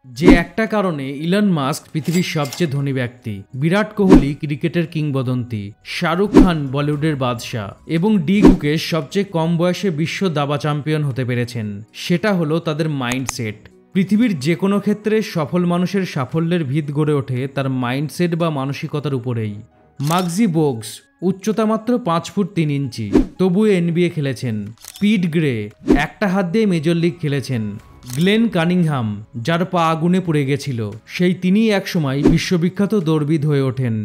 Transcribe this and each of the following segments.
যে একটা কারণে ইলন মাস্ক পৃথিবীর সবচেয়ে ধনী ব্যক্তি, বিরাট কোহলি ক্রিকেটের কিংবদন্তি, শাহরুখ খান বলিউডের বাদশাহ এবং ডি গুকেশ সবচেয়ে কম বয়সে বিশ্ব দাবা চ্যাম্পিয়ন হতে পেরেছেন, সেটা হলো তাদের মাইন্ডসেট। পৃথিবীর যে কোনো ক্ষেত্রে সফল মানুষের সাফল্যের ভিত গড়ে ওঠে তার মাইন্ডসেট বা মানসিকতার উপরেই। মাগজি বোগস উচ্চতা মাত্র 5 ফুট 3 ইঞ্চি, তবুও এনবিএ খেলেছেন। পিট গ্রে একটা হাত দিয়ে মেজর লিগ খেলেছেন। গ্লেন কানিংহাম যার পা আগুনে পুড়ে গেছিল, সেই তিনিই একসময় বিশ্ববিখ্যাত দৌড়বিদ হয়ে ওঠেন।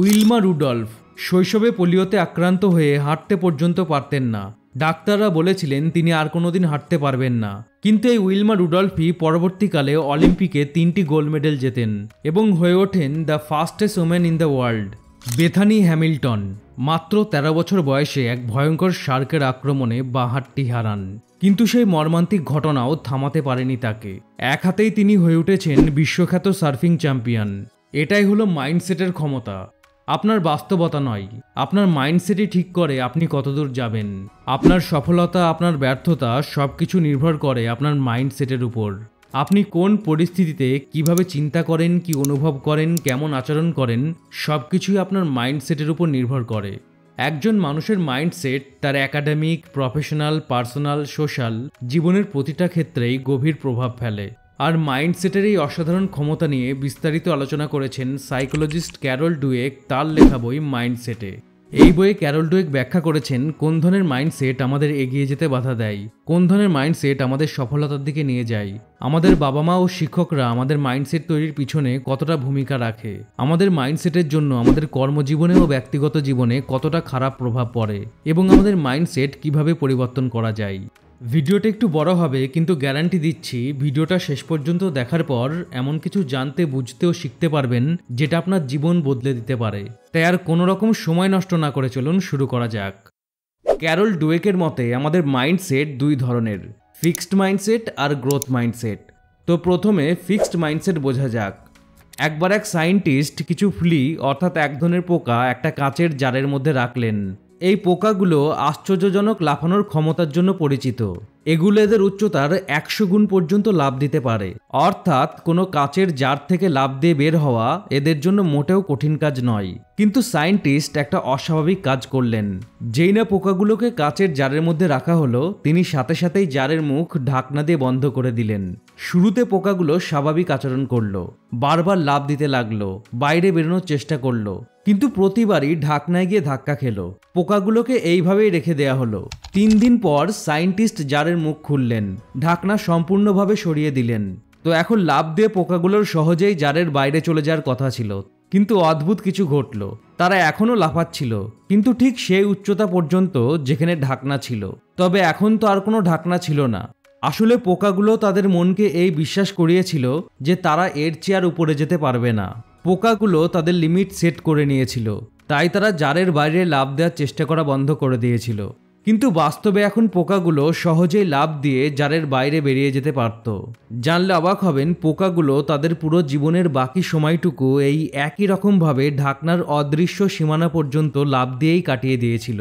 উইলমা রুডলফ শৈশবে পোলিওতে আক্রান্ত হয়ে হাঁটতে পর্যন্ত পারতেন না, ডাক্তাররা বলেছিলেন তিনি আর কোনোদিন হাঁটতে পারবেন না। কিন্তু এই উইলমা রুডলফই পরবর্তীকালে অলিম্পিকে 3টি গোল্ড মেডেল জেতেন এবং হয়ে ওঠেন the fastest women in the world. Bethany Hamilton মাত্র 13 বছর বয়সে এক ভয়ঙ্কর শার্কের আক্রমণে বাঁ হাতটি হারান, কিন্তু সেই মর্মান্তিক ঘটনাও থামাতে পারেনি তাকে। এক হাতেই তিনি হয়ে উঠেছেন বিশ্বখ্যাত সার্ফিং চ্যাম্পিয়ন। এটাই হলো মাইন্ডসেটের ক্ষমতা। আপনার বাস্তবতা নয়, আপনার মাইন্ডসেটই ঠিক করে আপনি কতদূর যাবেন। আপনার সফলতা, আপনার ব্যর্থতা সবকিছু নির্ভর করে আপনার মাইন্ডসেটের উপর। আপনি কোন পরিস্থিতিতে কিভাবে চিন্তা করেন, কি অনুভব করেন, কেমন আচরণ করেন, সবকিছুই আপনার মাইন্ডসেটের উপর নির্ভর করে। একজন মানুষের মাইন্ডসেট তার একাডেমিক, প্রফেশনাল, পার্সোনাল, সোশ্যাল জীবনের প্রতিটা ক্ষেত্রেই গভীর প্রভাব ফেলে। আর মাইন্ডসেটের এই অসাধারণ ক্ষমতা নিয়ে বিস্তারিত আলোচনা করেছেন সাইকোলজিস্ট ক্যারল ডুয়েক তার লেখা বই মাইন্ডসেটে। এই বইয়ে ক্যারল ডুয়েক ব্যাখ্যা করেছেন কোন ধরনের মাইন্ডসেট আমাদের এগিয়ে যেতে বাধা দেয়, কোন ধরনের মাইন্ডসেট আমাদের সফলতার দিকে নিয়ে যায়, আমাদের বাবা মা ও শিক্ষকরা আমাদের মাইন্ডসেট তৈরির পিছনে কতটা ভূমিকা রাখে, আমাদের মাইন্ডসেটের জন্য আমাদের কর্মজীবনে ও ব্যক্তিগত জীবনে কতটা খারাপ প্রভাব পড়ে এবং আমাদের মাইন্ডসেট কিভাবে পরিবর্তন করা যায়। ভিডিওটা একটু বড় হবে, কিন্তু গ্যারান্টি দিচ্ছি ভিডিওটা শেষ পর্যন্ত দেখার পর এমন কিছু জানতে, বুঝতে ও শিখতে পারবেন যেটা আপনার জীবন বদলে দিতে পারে। তাই আর কোনো রকম সময় নষ্ট না করে চলুন শুরু করা যাক। ক্যারল ডুয়েকের মতে আমাদের মাইন্ডসেট দুই ধরনের, ফিক্সড মাইন্ডসেট আর গ্রোথ মাইন্ডসেট। তো প্রথমে ফিক্সড মাইন্ডসেট বোঝা যাক। একবার এক সায়েন্টিস্ট কিছু ফ্লি অর্থাৎ এক ধরনের পোকা একটা কাচের জারের মধ্যে রাখলেন। এই পোকাগুলো আশ্চর্যজনক লাফানোর ক্ষমতার জন্য পরিচিত। এগুলো এদের উচ্চতার 100 গুণ পর্যন্ত লাফ দিতে পারে, অর্থাৎ কোনো কাচের জার থেকে লাফ দিয়ে বের হওয়া এদের জন্য মোটেও কঠিন কাজ নয়। কিন্তু সায়েন্টিস্ট একটা অস্বাভাবিক কাজ করলেন। যেই না পোকাগুলোকে কাচের জারের মধ্যে রাখা হলো, তিনি সাথে সাথেই জারের মুখ ঢাকনা দিয়ে বন্ধ করে দিলেন। শুরুতে পোকাগুলো স্বাভাবিক আচরণ করলো, বারবার লাফ দিতে লাগলো, বাইরে বেরোনোর চেষ্টা করলো, কিন্তু প্রতিবারই ঢাকনায় গিয়ে ধাক্কা খেলো। পোকাগুলোকে এইভাবেই রেখে দেয়া হলো। 3 দিন পর সায়েন্টিস্ট জারের মুখ খুললেন, ঢাকনা সম্পূর্ণভাবে সরিয়ে দিলেন। তো এখন লাফ দিয়ে পোকাগুলোর সহজেই জারের বাইরে চলে যাওয়ার কথা ছিল, কিন্তু অদ্ভুত কিছু ঘটলো। তারা এখনও লাফাচ্ছিল, কিন্তু ঠিক সেই উচ্চতা পর্যন্ত যেখানে ঢাকনা ছিল। তবে এখন তো আর কোনো ঢাকনা ছিল না। আসলে পোকাগুলো তাদের মনকে এই বিশ্বাস করিয়েছিল যে তারা এর চেয়ে আর উপরে যেতে পারবে না। পোকাগুলো তাদের লিমিট সেট করে নিয়েছিল, তাই তারা জারের বাইরে লাফ দেওয়ার চেষ্টা করা বন্ধ করে দিয়েছিল। কিন্তু বাস্তবে এখন পোকাগুলো সহজেই লাফ দিয়ে জারের বাইরে বেরিয়ে যেতে পারত। জানলে অবাক হবেন, পোকাগুলো তাদের পুরো জীবনের বাকি সময়টুকু এই একই রকমভাবে ঢাকনার অদৃশ্য সীমানা পর্যন্ত লাফ দিয়েই কাটিয়ে দিয়েছিল,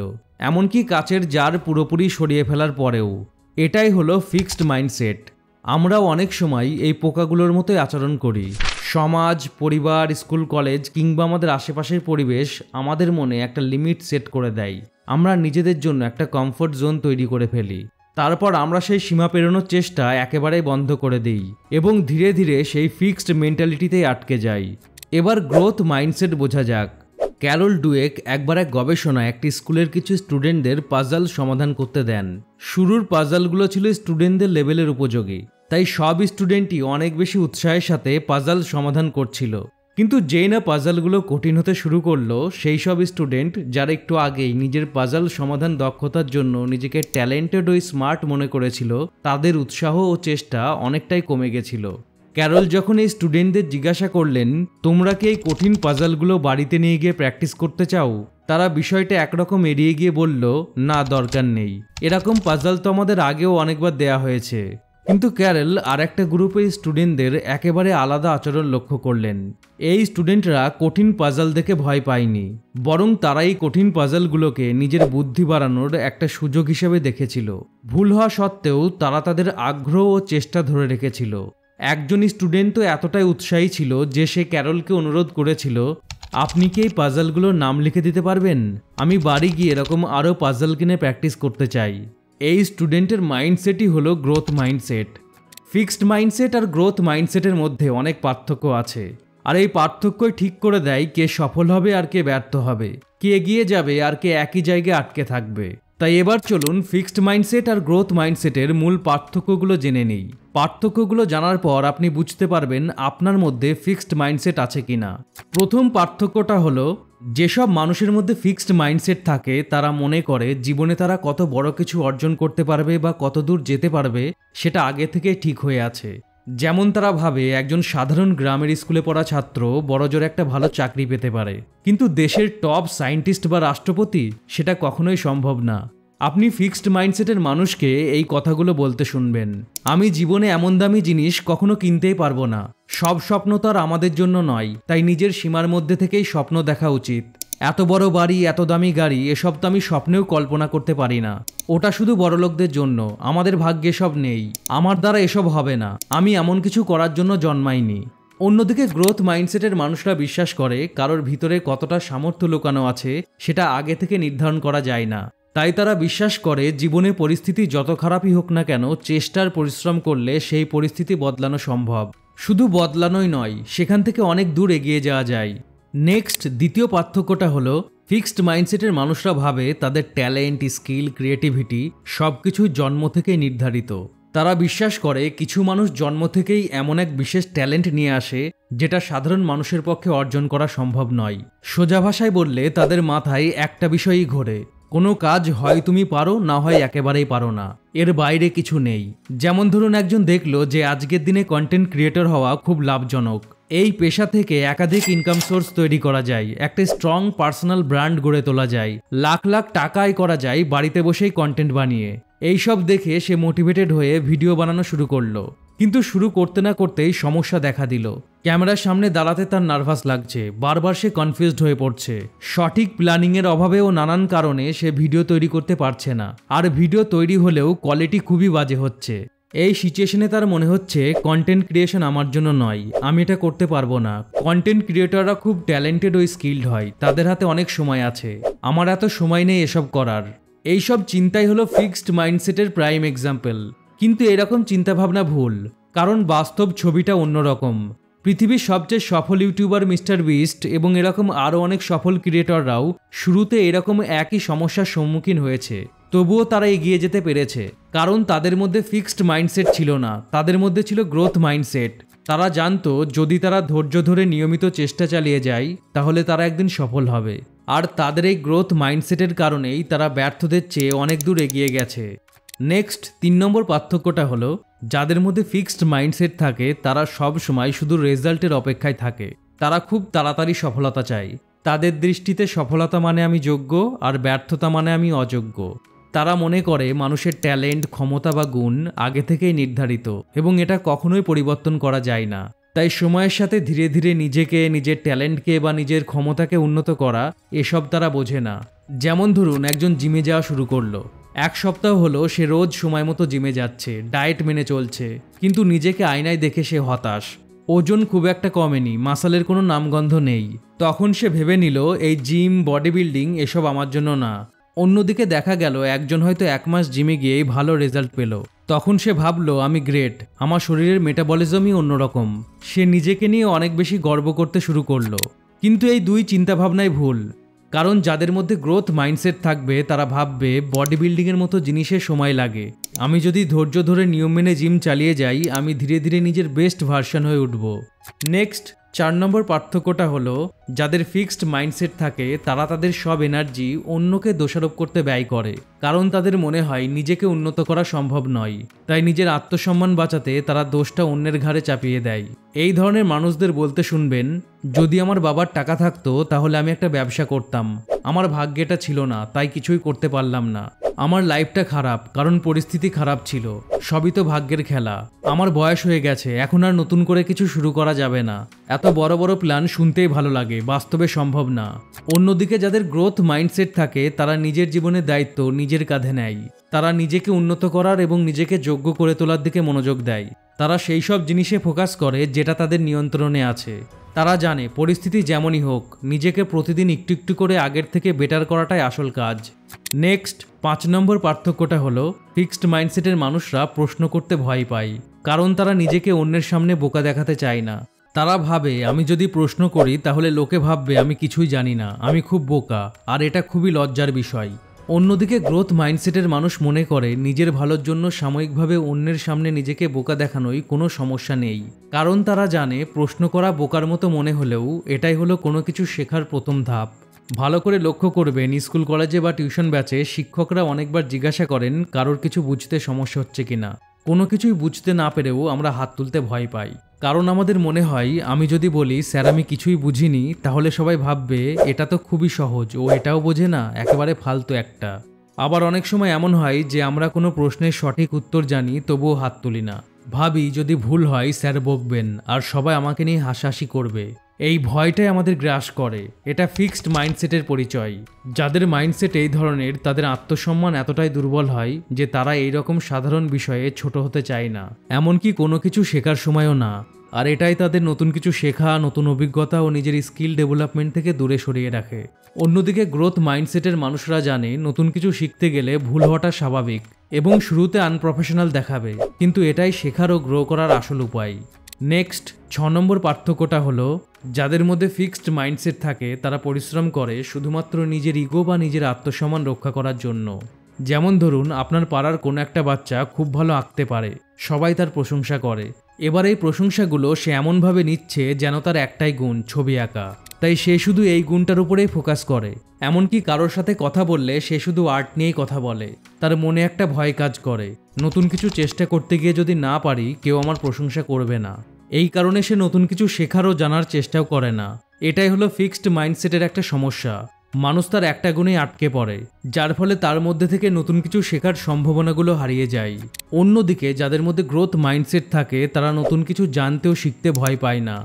এমনকি কাচের জার পুরোপুরি সরিয়ে ফেলার পরেও। এটাই হলো ফিক্সড মাইন্ডসেট। আমরাও অনেক সময় এই পোকাগুলোর মতোই আচরণ করি। সমাজ, পরিবার, স্কুল, কলেজ কিংবা আমাদের আশেপাশের পরিবেশ আমাদের মনে একটা লিমিট সেট করে দেয়। আমরা নিজেদের জন্য একটা কমফোর্ট জোন তৈরি করে ফেলি, তারপর আমরা সেই সীমা পেরোনোর চেষ্টা একেবারেই বন্ধ করে দিই এবং ধীরে ধীরে সেই ফিক্সড মেন্টালিটিতেই আটকে যাই। এবার গ্রোথ মাইন্ডসেট বোঝা যাক। ক্যারল ডুয়েক একবার এক গবেষণায় একটি স্কুলের কিছু স্টুডেন্টদের পাজল সমাধান করতে দেন। শুরুর পাজলগুলো ছিল স্টুডেন্টদের লেভেলের উপযোগী, তাই সব স্টুডেন্টই অনেক বেশি উৎসাহের সাথে পাজল সমাধান করছিল। কিন্তু যেই না পাজলগুলো কঠিন হতে শুরু করলো, সেই সব স্টুডেন্ট যারা একটু আগেই নিজের পাজল সমাধান দক্ষতার জন্য নিজেকে ট্যালেন্টেড ও স্মার্ট মনে করেছিল, তাদের উৎসাহ ও চেষ্টা অনেকটাই কমে গেছিল। ক্যারল যখন এই স্টুডেন্টদের জিজ্ঞাসা করলেন, তোমরা কি এই কঠিন পাজলগুলো বাড়িতে নিয়ে গিয়ে প্র্যাকটিস করতে চাও, তারা বিষয়টা একরকম এড়িয়ে গিয়ে বলল, না, দরকার নেই, এরকম পাজল তো আমাদের আগেও অনেকবার দেয়া হয়েছে। কিন্তু ক্যারল আর একটা গ্রুপের স্টুডেন্টদের একেবারে আলাদা আচরণ লক্ষ্য করলেন। এই স্টুডেন্টরা কঠিন পাজল দেখে ভয় পায়নি, বরং তারা এই কঠিন পাজলগুলোকে নিজের বুদ্ধি বাড়ানোর একটা সুযোগ হিসেবে দেখেছিল। ভুল হওয়া সত্ত্বেও তারা তাদের আগ্রহ ও চেষ্টা ধরে রেখেছিল। একজন স্টুডেন্ট তো এতটাই উৎসাহী ছিল যে সে ক্যারলকে অনুরোধ করেছিল, আপনি কি এই পাজলগুলোর নাম লিখে দিতে পারবেন? আমি বাড়ি গিয়ে এরকম আরও পাজল কিনে প্র্যাকটিস করতে চাই। এই স্টুডেন্টের মাইন্ডসেটই হলো গ্রোথ মাইন্ডসেট। ফিক্সড মাইন্ডসেট আর গ্রোথ মাইন্ডসেটের মধ্যে অনেক পার্থক্য আছে, আর এই পার্থক্যই ঠিক করে দেয় কে সফল হবে আর কে ব্যর্থ হবে, কে এগিয়ে যাবে আর কে একই জায়গায় আটকে থাকবে। তাই এবার চলুন ফিক্সড মাইন্ডসেট আর গ্রোথ মাইন্ডসেটের মূল পার্থক্যগুলো জেনে নিই। পার্থক্যগুলো জানার পর আপনি বুঝতে পারবেন আপনার মধ্যে ফিক্সড মাইন্ডসেট আছে কিনা। প্রথম পার্থক্যটা হলো, যেসব মানুষের মধ্যে ফিক্সড মাইন্ডসেট থাকে তারা মনে করে জীবনে তারা কত বড় কিছু অর্জন করতে পারবে বা কত দূর যেতে পারবে সেটা আগে থেকে ঠিক হয়ে আছে। যেমন তারা ভাবে একজন সাধারণ গ্রামের স্কুলে পড়া ছাত্র বড়জোর একটা ভালো চাকরি পেতে পারে, কিন্তু দেশের টপ সায়েন্টিস্ট বা রাষ্ট্রপতি সেটা কখনোই সম্ভব না। আপনি ফিক্সড মাইন্ডসেটের মানুষকে এই কথাগুলো বলতে শুনবেন, আমি জীবনে এমন দামি জিনিস কখনো কিনতেই পারবো না, সব স্বপ্ন তো আর আমাদের জন্য নয়, তাই নিজের সীমার মধ্যে থেকেই স্বপ্ন দেখা উচিত। এত বড় বাড়ি, এত দামি গাড়ি, এসব তো আমি স্বপ্নেও কল্পনা করতে পারি না, ওটা শুধু বড়লোকদের জন্য, আমাদের ভাগ্যে সব নেই, আমার দ্বারা এসব হবে না, আমি এমন কিছু করার জন্য জন্মাইনি। অন্যদিকে গ্রোথ মাইন্ডসেটের মানুষরা বিশ্বাস করে কারোর ভিতরে কতটা সামর্থ্য লুকানো আছে সেটা আগে থেকে নির্ধারণ করা যায় না। তাই তারা বিশ্বাস করে জীবনে পরিস্থিতি যত খারাপই হোক না কেন, চেষ্টার পরিশ্রম করলে সেই পরিস্থিতি বদলানো সম্ভব। শুধু বদলানোই নয়, সেখান থেকে অনেক দূর এগিয়ে যাওয়া যায়। নেক্সট, দ্বিতীয় পার্থক্যটা হলো, ফিক্সড মাইন্ডসেটের মানুষরা ভাবে তাদের ট্যালেন্ট, স্কিল, ক্রিয়েটিভিটি সব কিছুই জন্ম থেকেই নির্ধারিত। তারা বিশ্বাস করে কিছু মানুষ জন্ম থেকেই এমন এক বিশেষ ট্যালেন্ট নিয়ে আসে যেটা সাধারণ মানুষের পক্ষে অর্জন করা সম্ভব নয়। সোজা ভাষায় বললে তাদের মাথায় একটা বিষয়ই ঘোরে, কোনো কাজ হয় তুমি পারো, না হয় একেবারেই পারো না, এর বাইরে কিছু নেই। যেমন ধরুন একজন দেখলো যে আজকের দিনে কন্টেন্ট ক্রিয়েটর হওয়া খুব লাভজনক, এই পেশা থেকে একাধিক ইনকাম সোর্স তৈরি করা যায়, একটা স্ট্রং পার্সোনাল ব্র্যান্ড গড়ে তোলা যায়, লাখ লাখ টাকা আয় করা যায় বাড়িতে বসেই কন্টেন্ট বানিয়ে। এইসব দেখে সে মোটিভেটেড হয়ে ভিডিও বানানো শুরু করলো, কিন্তু শুরু করতে না করতেই সমস্যা দেখা দিল। ক্যামেরার সামনে দাঁড়াতে তার নার্ভাস লাগছে, বারবার সে কনফিউজড হয়ে পড়ছে, সঠিক প্ল্যানিংয়ের অভাবে ও নানান কারণে সে ভিডিও তৈরি করতে পারছে না, আর ভিডিও তৈরি হলেও কোয়ালিটি খুবই বাজে হচ্ছে। এই সিচুয়েশনে তার মনে হচ্ছে কন্টেন্ট ক্রিয়েশন আমার জন্য নয়, আমি এটা করতে পারবো না। কন্টেন্ট ক্রিয়েটররা খুব ট্যালেন্টেড ও স্কিল্ড হয়, তাদের হাতে অনেক সময় আছে, আমার এত সময় নেই এসব করার। এইসব চিন্তাই হলো ফিক্সড মাইন্ডসেটের প্রাইম এক্সাম্পল। কিন্তু এরকম চিন্তাভাবনা ভুল, কারণ বাস্তব ছবিটা অন্যরকম। পৃথিবীর সবচেয়ে সফল ইউটিউবার মিস্টার বিস্ট এবং এরকম আরও অনেক সফল ক্রিয়েটররাও শুরুতে এরকম একই সমস্যার সম্মুখীন হয়েছে, তবুও তারা এগিয়ে যেতে পেরেছে, কারণ তাদের মধ্যে ফিক্সড মাইন্ডসেট ছিল না, তাদের মধ্যে ছিল গ্রোথ মাইন্ডসেট। তারা জানতো যদি তারা ধৈর্য ধরে নিয়মিত চেষ্টা চালিয়ে যায় তাহলে তারা একদিন সফল হবে, আর তাদের এই গ্রোথ মাইন্ডসেটের কারণেই তারা ব্যর্থদের চেয়ে অনেক দূর এগিয়ে গেছে। নেক্সট, 3 নম্বর পার্থক্যটা হলো, যাদের মধ্যে ফিক্সড মাইন্ডসেট থাকে তারা সব সময় শুধু রেজাল্টের অপেক্ষায় থাকে, তারা খুব তাড়াতাড়ি সফলতা চায়। তাদের দৃষ্টিতে সফলতা মানে আমি যোগ্য, আর ব্যর্থতা মানে আমি অযোগ্য। তারা মনে করে মানুষের ট্যালেন্ট, ক্ষমতা বা গুণ আগে থেকেই নির্ধারিত এবং এটা কখনোই পরিবর্তন করা যায় না। তাই সময়ের সাথে ধীরে ধীরে নিজেকে, নিজের ট্যালেন্টকে বা নিজের ক্ষমতাকে উন্নত করা, এসব তারা বোঝে না। যেমন ধরুন একজন জিমে যাওয়া শুরু করলো, 1 সপ্তাহ হলো সে রোজ সময় মতো জিমে যাচ্ছে, ডায়েট মেনে চলছে, কিন্তু নিজেকে আয়নায় দেখে সে হতাশ, ওজন খুব একটা কমেনি, মাসলের কোনো নামগন্ধ নেই। তখন সে ভেবে নিল এই জিম, বডি বিল্ডিং এসব আমার জন্য না। অন্যদিকে দেখা গেল একজন হয়তো 1 মাস জিমে গিয়েই ভালো রেজাল্ট পেল, তখন সে ভাবলো আমি গ্রেট, আমার শরীরের মেটাবলিজমই অন্যরকম। সে নিজেকে নিয়ে অনেক বেশি গর্ব করতে শুরু করলো। কিন্তু এই 2 চিন্তাভাবনাই ভুল, কারণ যাদের মধ্যে গ্রোথ মাইন্ডসেট থাকবে তারা ভাববে বডি বিল্ডিংয়ের মতো জিনিসে সময় লাগে, আমি যদি ধৈর্য ধরে নিয়ম মেনে জিম চালিয়ে যাই আমি ধীরে ধীরে নিজের বেস্ট ভার্সন হয়ে উঠব। নেক্সট, 4 নম্বর পার্থক্যটা হলো, যাদের ফিক্সড মাইন্ডসেট থাকে তারা তাদের সব এনার্জি অন্যকে দোষারোপ করতে ব্যয় করে, কারণ তাদের মনে হয় নিজেকে উন্নত করা সম্ভব নয়, তাই নিজের আত্মসম্মান বাঁচাতে তারা দোষটা অন্যের ঘাড়ে চাপিয়ে দেয়। এই ধরনের মানুষদের বলতে শুনবেন, যদি আমার বাবার টাকা থাকতো তাহলে আমি একটা ব্যবসা করতাম। আমার ভাগ্যে এটা ছিল না, তাই কিছুই করতে পারলাম না। আমার লাইফটা খারাপ কারণ পরিস্থিতি খারাপ ছিল। সবই তো ভাগ্যের খেলা। আমার বয়স হয়ে গেছে, এখন আর নতুন করে কিছু শুরু করা যাবে না। এত বড় বড় প্ল্যান শুনতেই ভালো লাগে, বাস্তবে সম্ভব না। অন্যদিকে যাদের গ্রোথ মাইন্ডসেট থাকে তারা নিজের জীবনের দায়িত্ব নিজের কাঁধে নেয়। তারা নিজেকে উন্নত করার এবং নিজেকে যোগ্য করে তোলার দিকে মনোযোগ দেয়। তারা সেই সব জিনিসে ফোকাস করে যেটা তাদের নিয়ন্ত্রণে আছে। তারা জানে পরিস্থিতি যেমনই হোক, নিজেকে প্রতিদিন একটু একটু করে আগের থেকে বেটার করাটাই আসল কাজ। নেক্সট 5 নম্বর পার্থক্যটা হলো ফিক্সড মাইন্ডসেটের মানুষরা প্রশ্ন করতে ভয় পায়, কারণ তারা নিজেকে অন্যের সামনে বোকা দেখাতে চায় না। তারা ভাবে আমি যদি প্রশ্ন করি তাহলে লোকে ভাববে আমি কিছুই জানি না, আমি খুব বোকা, আর এটা খুবই লজ্জার বিষয়। অন্যদিকে গ্রোথ মাইন্ডসেটের মানুষ মনে করে নিজের ভালোর জন্য সাময়িকভাবে অন্যের সামনে নিজেকে বোকা দেখানোই কোনো সমস্যা নেই, কারণ তারা জানে প্রশ্ন করা বোকার মতো মনে হলেও এটাই হলো কোনো কিছু শেখার প্রথম ধাপ। ভালো করে লক্ষ্য করবেন, স্কুল কলেজে বা টিউশন ব্যাচে শিক্ষকরা অনেকবার জিজ্ঞাসা করেন কারোর কিছু বুঝতে সমস্যা হচ্ছে কিনা। কোনো কিছুই বুঝতে না পেরেও আমরা হাত তুলতে ভয় পাই, কারণ আমাদের মনে হয় আমি যদি বলি স্যার আমি কিছুই বুঝিনি তাহলে সবাই ভাববে এটা তো খুবই সহজ, ও এটাও বোঝে না, একেবারে ফালতু একটা। আবার অনেক সময় এমন হয় যে আমরা কোনো প্রশ্নের সঠিক উত্তর জানি তবুও হাত তুলি না। ভাবি যদি ভুল হয় স্যার বকবেন আর সবাই আমাকে নিয়ে হাসাহাসি করবে। এই ভয়টাই আমাদের গ্রাস করে। এটা ফিক্সড মাইন্ডসেটের পরিচয়। যাদের মাইন্ডসেট এই ধরনের তাদের আত্মসম্মান এতটাই দুর্বল হয় যে তারা এই রকম সাধারণ বিষয়ে ছোট হতে চায় না, এমনকি কোনো কিছু শেখার সময়ও না। আর এটাই তাদের নতুন কিছু শেখা, নতুন অভিজ্ঞতা ও নিজের স্কিল ডেভেলপমেন্ট থেকে দূরে সরিয়ে রাখে। অন্যদিকে গ্রোথ মাইন্ডসেটের মানুষরা জানে নতুন কিছু শিখতে গেলে ভুল হওয়াটা স্বাভাবিক এবং শুরুতে আনপ্রফেশনাল দেখাবে, কিন্তু এটাই শেখার ও গ্রো করার আসল উপায়। নেক্সট 6 নম্বর পার্থক্যটা হলো যাদের মধ্যে ফিক্সড মাইন্ডসেট থাকে তারা পরিশ্রম করে শুধুমাত্র নিজের ইগো বা নিজের আত্মসম্মান রক্ষা করার জন্য। যেমন ধরুন আপনার পাড়ার কোনো একটা বাচ্চা খুব ভালো আঁকতে পারে, সবাই তার প্রশংসা করে। এবার এই প্রশংসাগুলো সে এমনভাবে নিচ্ছে যেন তার একটাই গুণ ছবি আঁকা, তাই সে শুধু এই গুণটার উপরেই ফোকাস করে। এমনকি কারোর সাথে কথা বললে সে শুধু আর্ট নিয়েই কথা বলে। তার মনে একটা ভয় কাজ করে, নতুন কিছু চেষ্টা করতে গিয়ে যদি না পারি কেউ আমার প্রশংসা করবে না। এই কারণে সে নতুন কিছু শেখার ও জানার চেষ্টাও করে না। এটাই হলো ফিক্সড মাইন্ডসেটের একটা সমস্যা। মানুষ তার একটা গুণেই আটকে পড়ে, যার ফলে তার মধ্যে থেকে নতুন কিছু শেখার সম্ভাবনাগুলো হারিয়ে যায়। অন্যদিকে যাদের মধ্যে গ্রোথ মাইন্ডসেট থাকে তারা নতুন কিছু জানতেও শিখতে ভয় পায় না।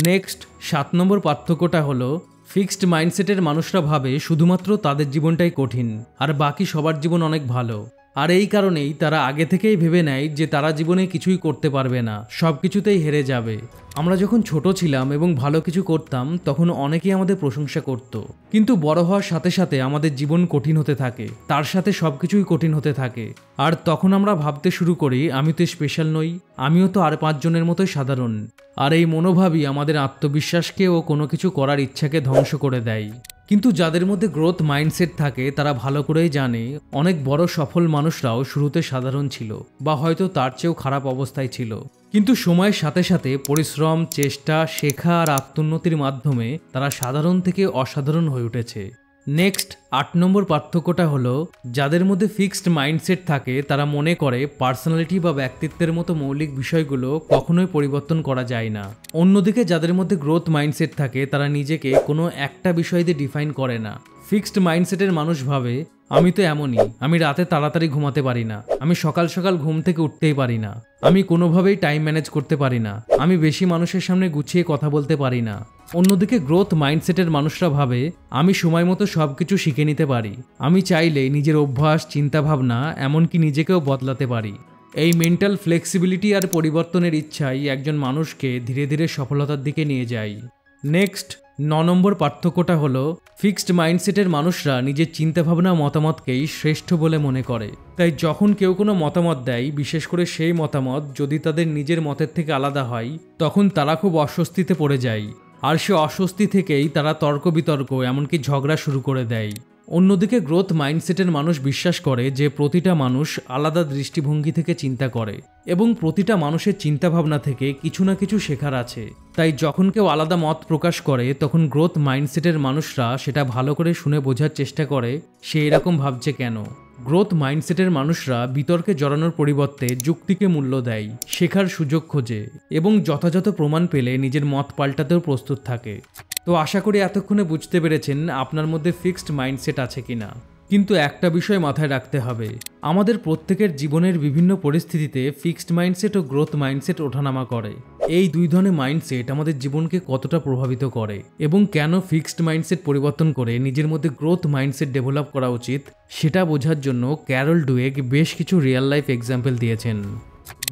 নেক্সট 7 নম্বর পার্থক্যটা হলো ফিক্সড মাইন্ডসেটের মানুষরা ভাবে শুধুমাত্র তাদের জীবনটাই কঠিন আর বাকি সবার জীবন অনেক ভালো। আর এই কারণেই তারা আগে থেকেই ভেবে নেয় যে তারা জীবনে কিছুই করতে পারবে না, সব কিছুতেই হেরে যাবে। আমরা যখন ছোট ছিলাম এবং ভালো কিছু করতাম তখন অনেকেই আমাদের প্রশংসা করত, কিন্তু বড় হওয়ার সাথে সাথে আমাদের জীবন কঠিন হতে থাকে, তার সাথে সবকিছুই কঠিন হতে থাকে। আর তখন আমরা ভাবতে শুরু করি আমি তো স্পেশাল নই, আমিও তো আর 5 জনের মতোই সাধারণ। আর এই মনোভাবই আমাদের আত্মবিশ্বাসকে ও কোনো কিছু করার ইচ্ছাকে ধ্বংস করে দেয়। কিন্তু যাদের মধ্যে গ্রোথ মাইন্ডসেট থাকে তারা ভালো করেই জানে অনেক বড় সফল মানুষরাও শুরুতে সাধারণ ছিল বা হয়তো তার চেয়েও খারাপ অবস্থায় ছিল, কিন্তু সময়ের সাথে সাথে পরিশ্রম, চেষ্টা, শেখা আর আত্মোন্নতির মাধ্যমে তারা সাধারণ থেকে অসাধারণ হয়ে উঠেছে। নেক্সট 8 নম্বর পার্থক্যটা হলো যাদের মধ্যে ফিক্সড মাইন্ডসেট থাকে তারা মনে করে পার্সোনালিটি বা ব্যক্তিত্বের মতো মৌলিক বিষয়গুলো কখনোই পরিবর্তন করা যায় না। অন্যদিকে যাদের মধ্যে গ্রোথ মাইন্ডসেট থাকে তারা নিজেকে কোনো একটা বিষয় দিয়ে ডিফাইন করে না। ফিক্সড মাইন্ডসেটের মানুষ ভাবে আমি তো এমনই, আমি রাতে তাড়াতাড়ি ঘুমাতে পারি না, আমি সকাল সকাল ঘুম থেকে উঠতেই পারি না, আমি কোনোভাবেই টাইম ম্যানেজ করতে পারি না, আমি বেশি মানুষের সামনে গুছিয়ে কথা বলতে পারি না। অন্যদিকে গ্রোথ মাইন্ডসেটের মানুষরা ভাবে আমি সময় মতো সবকিছু শিখে নিতে পারি, আমি চাইলে নিজের অভ্যাস, চিন্তাভাবনা, এমনকি নিজেকেও বদলাতে পারি। এই মেন্টাল ফ্লেক্সিবিলিটি আর পরিবর্তনের ইচ্ছাই একজন মানুষকে ধীরে ধীরে সফলতার দিকে নিয়ে যায়। নেক্সট 9 নম্বর পার্থক্যটা হলো ফিক্সড মাইন্ডসেটের মানুষরা নিজের চিন্তাভাবনা মতামতকেই শ্রেষ্ঠ বলে মনে করে। তাই যখন কেউ কোনো মতামত দেয়, বিশেষ করে সেই মতামত যদি তাদের নিজের মতের থেকে আলাদা হয়, তখন তারা খুব অস্বস্তিতে পড়ে যায়। আর সে অস্বস্তি থেকেই তারা তর্ক বিতর্ক, এমনকি ঝগড়া শুরু করে দেয়। অন্যদিকে গ্রোথ মাইন্ডসেটের মানুষ বিশ্বাস করে যে প্রতিটা মানুষ আলাদা দৃষ্টিভঙ্গি থেকে চিন্তা করে এবং প্রতিটা মানুষের চিন্তাভাবনা থেকে কিছু না কিছু শেখার আছে। তাই যখন কেউ আলাদা মত প্রকাশ করে তখন গ্রোথ মাইন্ডসেটের মানুষরা সেটা ভালো করে শুনে বোঝার চেষ্টা করে সে এরকম ভাবছে কেন। গ্রোথ মাইন্ডসেটের মানুষরা বিতর্কে জড়ানোর পরিবর্তে যুক্তিকে মূল্য দেয়, শেখার সুযোগ খোঁজে এবং যথাযথ প্রমাণ পেলে নিজের মত পাল্টাতেও প্রস্তুত থাকে। তো আশা করি এতক্ষণে বুঝতে পেরেছেন আপনার মধ্যে ফিক্সড মাইন্ডসেট আছে কিনা। কিন্তু একটা বিষয় মাথায় রাখতে হবে, আমাদের প্রত্যেকের জীবনের বিভিন্ন পরিস্থিতিতে ফিক্সড মাইন্ডসেট ও গ্রোথ মাইন্ডসেট ওঠানামা করে। এই দুই ধরনের মাইন্ডসেট আমাদের জীবনকে কতটা প্রভাবিত করে এবং কেন ফিক্সড মাইন্ডসেট পরিবর্তন করে নিজের মধ্যে গ্রোথ মাইন্ডসেট ডেভেলপ করা উচিত, সেটা বোঝার জন্য ক্যারল ডুয়েক বেশ কিছু রিয়েল লাইফ এক্সাম্পল দিয়েছেন।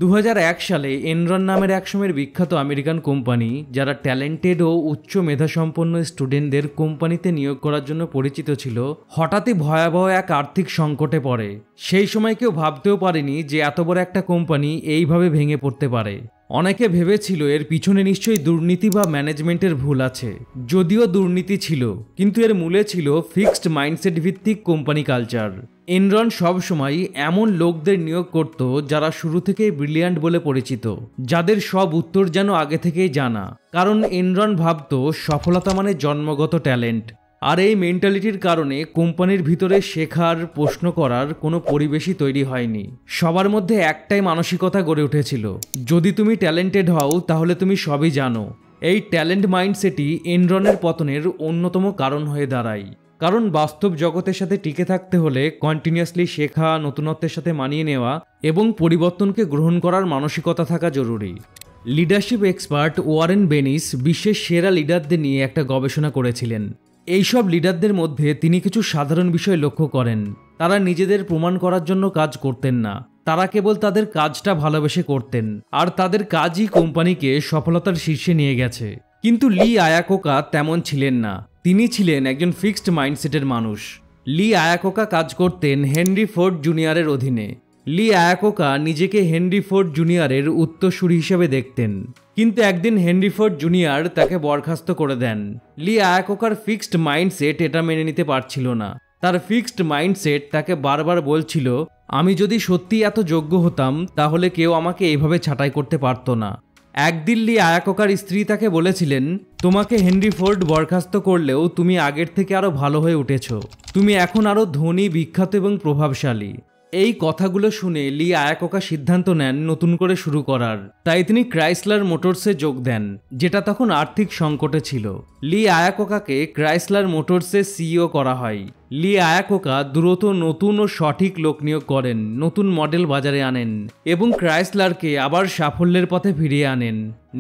2001 সালে এনরন নামের একসময়ের বিখ্যাত আমেরিকান কোম্পানি, যারা ট্যালেন্টেড ও উচ্চ মেধাসম্পন্ন স্টুডেন্টদের কোম্পানিতে নিয়োগ করার জন্য পরিচিত ছিল, হঠাৎই ভয়াবহ এক আর্থিক সংকটে পড়ে। সেই সময় কেউ ভাবতেও পারেনি যে এত বড় একটা কোম্পানি এইভাবে ভেঙে পড়তে পারে। অনেকে ভেবেছিল এর পিছনে নিশ্চয়ই দুর্নীতি বা ম্যানেজমেন্টের ভুল আছে। যদিও দুর্নীতি ছিল, কিন্তু এর মূলে ছিল ফিক্সড মাইন্ডসেট ভিত্তিক কোম্পানি কালচার। এনরন সবসময় এমন লোকদের নিয়োগ করত যারা শুরু থেকেই ব্রিলিয়ান্ট বলে পরিচিত, যাদের সব উত্তর যেন আগে থেকেই জানা। কারণ এনরন ভাবত সফলতা মানে জন্মগত ট্যালেন্ট। আর এই মেন্টালিটির কারণে কোম্পানির ভিতরে শেখার, প্রশ্ন করার কোনো পরিবেশই তৈরি হয়নি। সবার মধ্যে একটাই মানসিকতা গড়ে উঠেছিল, যদি তুমি ট্যালেন্টেড হও তাহলে তুমি সবই জানো। এই ট্যালেন্ট মাইন্ডসেটই এনরনের পতনের অন্যতম কারণ হয়ে দাঁড়ায়। কারণ বাস্তব জগতের সাথে টিকে থাকতে হলে কন্টিনিউয়াসলি শেখা, নতুনত্বের সাথে মানিয়ে নেওয়া এবং পরিবর্তনকে গ্রহণ করার মানসিকতা থাকা জরুরি। লিডারশিপ এক্সপার্ট ওয়ারেন বেনিস বিশ্বের সেরা লিডারদের নিয়ে একটা গবেষণা করেছিলেন। এইসব লিডারদের মধ্যে তিনি কিছু সাধারণ বিষয় লক্ষ্য করেন। তারা নিজেদের প্রমাণ করার জন্য কাজ করতেন না, তারা কেবল তাদের কাজটা ভালোবেসে করতেন, আর তাদের কাজই কোম্পানিকে সফলতার শীর্ষে নিয়ে গেছে। কিন্তু লি আয়াকোকা তেমন ছিলেন না। তিনি ছিলেন একজন ফিক্সড মাইন্ডসেটের মানুষ। লি আয়াকোকা কাজ করতেন হেনরি ফোর্ড জুনিয়রের অধীনে। লি আয়াকোকা নিজেকে হেনরি ফোর্ড জুনিয়রের উত্তরসূরি হিসেবে দেখতেন। কিন্তু একদিন হেনরি ফোর্ড জুনিয়র তাকে বরখাস্ত করে দেন। লি আয়াকোকার ফিক্সড মাইন্ডসেট এটা মেনে নিতে পারছিল না। তার ফিক্সড মাইন্ডসেট তাকে বারবার বলছিল, আমি যদি সত্যি এত যোগ্য হতাম তাহলে কেউ আমাকে এইভাবে ছাঁটাই করতে পারতো না। একদিন লি আয়াকোকার স্ত্রী তাকে বলেছিলেন, তোমাকে হেনরি ফোর্ড বরখাস্ত করলেও তুমি আগের থেকে আরো ভালো হয়ে উঠেছ, তুমি এখন আরো ধনী, বিখ্যাত এবং প্রভাবশালী। এই কথাগুলো শুনে লি আয়াকোকা সিদ্ধান্ত নেন নতুন করে শুরু করার। তাই তিনি ক্রাইসলার মোটরসে যোগ দেন, যেটা তখন আর্থিক সংকটে ছিল। লি আয়াকোকাকে ক্রাইসলার মোটরসে সিইও করা হয়। লি আয়াকোকা দ্রুত নতুন ও সঠিক লোক নিয়োগ করেন, নতুন মডেল বাজারে আনেন এবং ক্রাইসলারকে আবার সাফল্যের পথে ফিরিয়ে আনেন।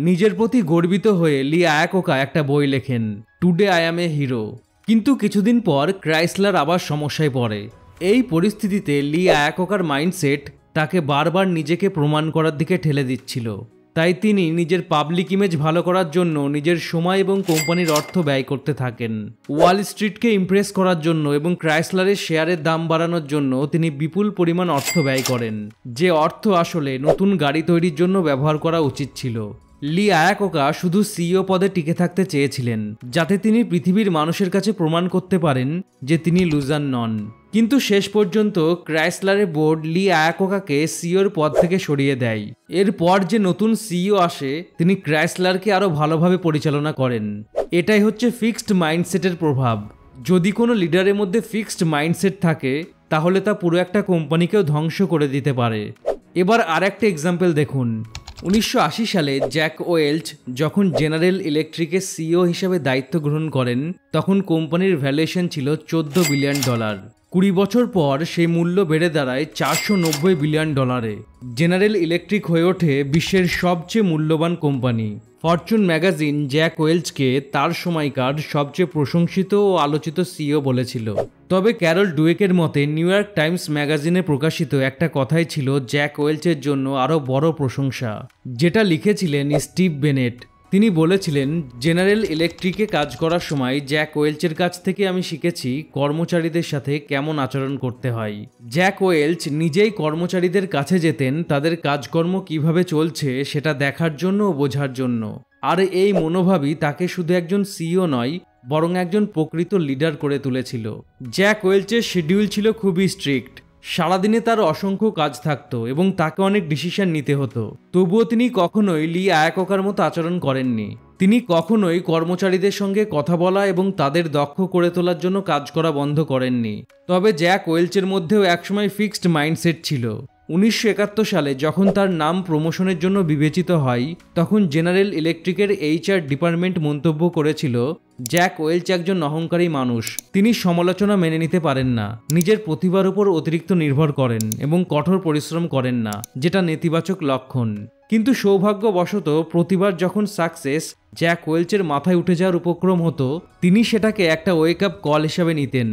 নিজের প্রতি গর্বিত হয়ে লি আয়াকোকা একটা বই লেখেন, today I am A hero. কিন্তু কিছুদিন পর ক্রাইসলার আবার সমস্যায় পড়ে। এই পরিস্থিতিতে লি আয়াকোকার মাইন্ডসেট তাকে বারবার নিজেকে প্রমাণ করার দিকে ঠেলে দিচ্ছিল। তাই তিনি নিজের পাবলিক ইমেজ ভালো করার জন্য নিজের সময় এবং কোম্পানির অর্থ ব্যয় করতে থাকেন। ওয়াল স্ট্রিটকে ইমপ্রেস করার জন্য এবং ক্রাইসলারের শেয়ারের দাম বাড়ানোর জন্য তিনি বিপুল পরিমাণ অর্থ ব্যয় করেন, যে অর্থ আসলে নতুন গাড়ি তৈরির জন্য ব্যবহার করা উচিত ছিল। লি আয়াকোকা শুধু সিইও পদে টিকে থাকতে চেয়েছিলেন, যাতে তিনি পৃথিবীর মানুষের কাছে প্রমাণ করতে পারেন যে তিনি লুজার নন। কিন্তু শেষ পর্যন্ত ক্রাইসলারের বোর্ড লি আয়াকোকাকে সিইওর পদ থেকে সরিয়ে দেয়। এরপর যে নতুন সিইও আসে, তিনি ক্রাইসলারকে আরও ভালোভাবে পরিচালনা করেন। এটাই হচ্ছে ফিক্সড মাইন্ডসেটের প্রভাব। যদি কোনো লিডারের মধ্যে ফিক্সড মাইন্ডসেট থাকে, তাহলে তা পুরো একটা কোম্পানিকেও ধ্বংস করে দিতে পারে। এবার আরেকটা এক্সাম্পল দেখুন। 1980 সালে জ্যাক ওয়েলচ যখন জেনারেল ইলেকট্রিকের সিইও হিসেবে দায়িত্ব গ্রহণ করেন, তখন কোম্পানির ভ্যালুয়েশন ছিল $14 বিলিয়ন। 20 বছর পর সেই মূল্য বেড়ে দাঁড়ায় $490 বিলিয়ন। জেনারেল ইলেকট্রিক হয়ে ওঠে বিশ্বের সবচেয়ে মূল্যবান কোম্পানি। ফরচুন ম্যাগাজিন জ্যাক ওয়েলচকে তার সময়কার সবচেয়ে প্রশংসিত ও আলোচিত সিইও বলেছিল। তবে ক্যারল ডুয়েকের মতে নিউ ইয়র্ক টাইমস ম্যাগাজিনে প্রকাশিত একটা কথাই ছিল জ্যাক ওয়েলচের জন্য আরও বড় প্রশংসা, যেটা লিখেছিলেন স্টিভ বেনেট। তিনি বলেছিলেন, জেনারেল ইলেকট্রিকে কাজ করার সময় জ্যাক ওয়েলচের কাছ থেকে আমি শিখেছি কর্মচারীদের সাথে কেমন আচরণ করতে হয়। জ্যাক ওয়েলচ নিজেই কর্মচারীদের কাছে যেতেন তাদের কাজকর্ম কিভাবে চলছে সেটা দেখার জন্য ও বোঝার জন্য। আর এই মনোভাবই তাকে শুধু একজন সিইও নয়, বরং একজন প্রকৃত লিডার করে তুলেছিল। জ্যাক ওয়েলচের শিডিউল ছিল খুবই স্ট্রিক্ট। সারাদিনে তার অসংখ্য কাজ থাকতো এবং তাকে অনেক ডিসিশন নিতে হতো। তবুও তিনি কখনোই লি আয়াকোকার মতো আচরণ করেননি। তিনি কখনোই কর্মচারীদের সঙ্গে কথা বলা এবং তাদের দক্ষ করে তোলার জন্য কাজ করা বন্ধ করেননি। তবে জ্যাক ওয়েলচের মধ্যেও একসময় ফিক্সড মাইন্ডসেট ছিল। 1971 সালে যখন তার নাম প্রমোশনের জন্য বিবেচিত হয়, তখন জেনারেল ইলেকট্রিকের HR ডিপার্টমেন্ট মন্তব্য করেছিল, জ্যাক ওয়েলচ একজন অহংকারী মানুষ। তিনি সমালোচনা মেনে নিতে পারেন না, নিজের প্রতিভার উপর অতিরিক্ত নির্ভর করেন এবং কঠোর পরিশ্রম করেন না, যেটা নেতিবাচক লক্ষণ। কিন্তু সৌভাগ্যবশত প্রতিবার যখন সাকসেস জ্যাক ওয়েলচের মাথায় উঠে যাওয়ার উপক্রম হতো, তিনি সেটাকে একটা ওয়েক আপ কল হিসাবে নিতেন।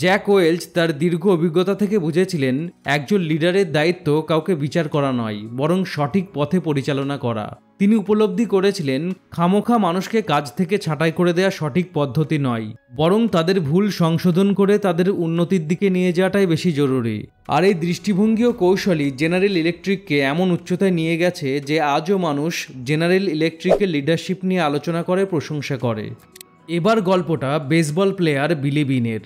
জ্যাক ওয়েলচ তার দীর্ঘ অভিজ্ঞতা থেকে বুঝেছিলেন, একজন লিডারের দায়িত্ব কাউকে বিচার করা নয়, বরং সঠিক পথে পরিচালনা করা। তিনি উপলব্ধি করেছিলেন, খামোখা মানুষকে কাজ থেকে ছাঁটাই করে দেওয়া সঠিক পদ্ধতি নয়, বরং তাদের ভুল সংশোধন করে তাদের উন্নতির দিকে নিয়ে যাওয়াটাই বেশি জরুরি। আর এই দৃষ্টিভঙ্গি ও কৌশলই জেনারেল ইলেকট্রিককে এমন উচ্চতায় নিয়ে গেছে যে আজও মানুষ জেনারেল ইলেকট্রিকের লিডারশিপ নিয়ে আলোচনা করে, প্রশংসা করে। এবার গল্পটা বেসবল প্লেয়ার বিলি বিনের।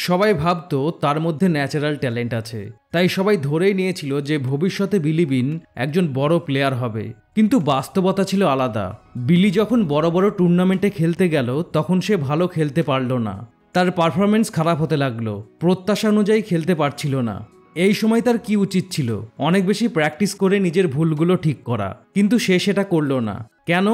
সবাই ভাবতো তার মধ্যে ন্যাচারাল ট্যালেন্ট আছে, তাই সবাই ধরেই নিয়েছিল যে ভবিষ্যতে বিলি বিন একজন বড় প্লেয়ার হবে। কিন্তু বাস্তবতা ছিল আলাদা। বিলি যখন বড় বড় টুর্নামেন্টে খেলতে গেল, তখন সে ভালো খেলতে পারল না। তার পারফরমেন্স খারাপ হতে লাগলো, প্রত্যাশা অনুযায়ী খেলতে পারছিল না। এই সময় তার কি উচিত ছিল? অনেক বেশি প্র্যাকটিস করে নিজের ভুলগুলো ঠিক করা। কিন্তু সে সেটা করল না। কেন?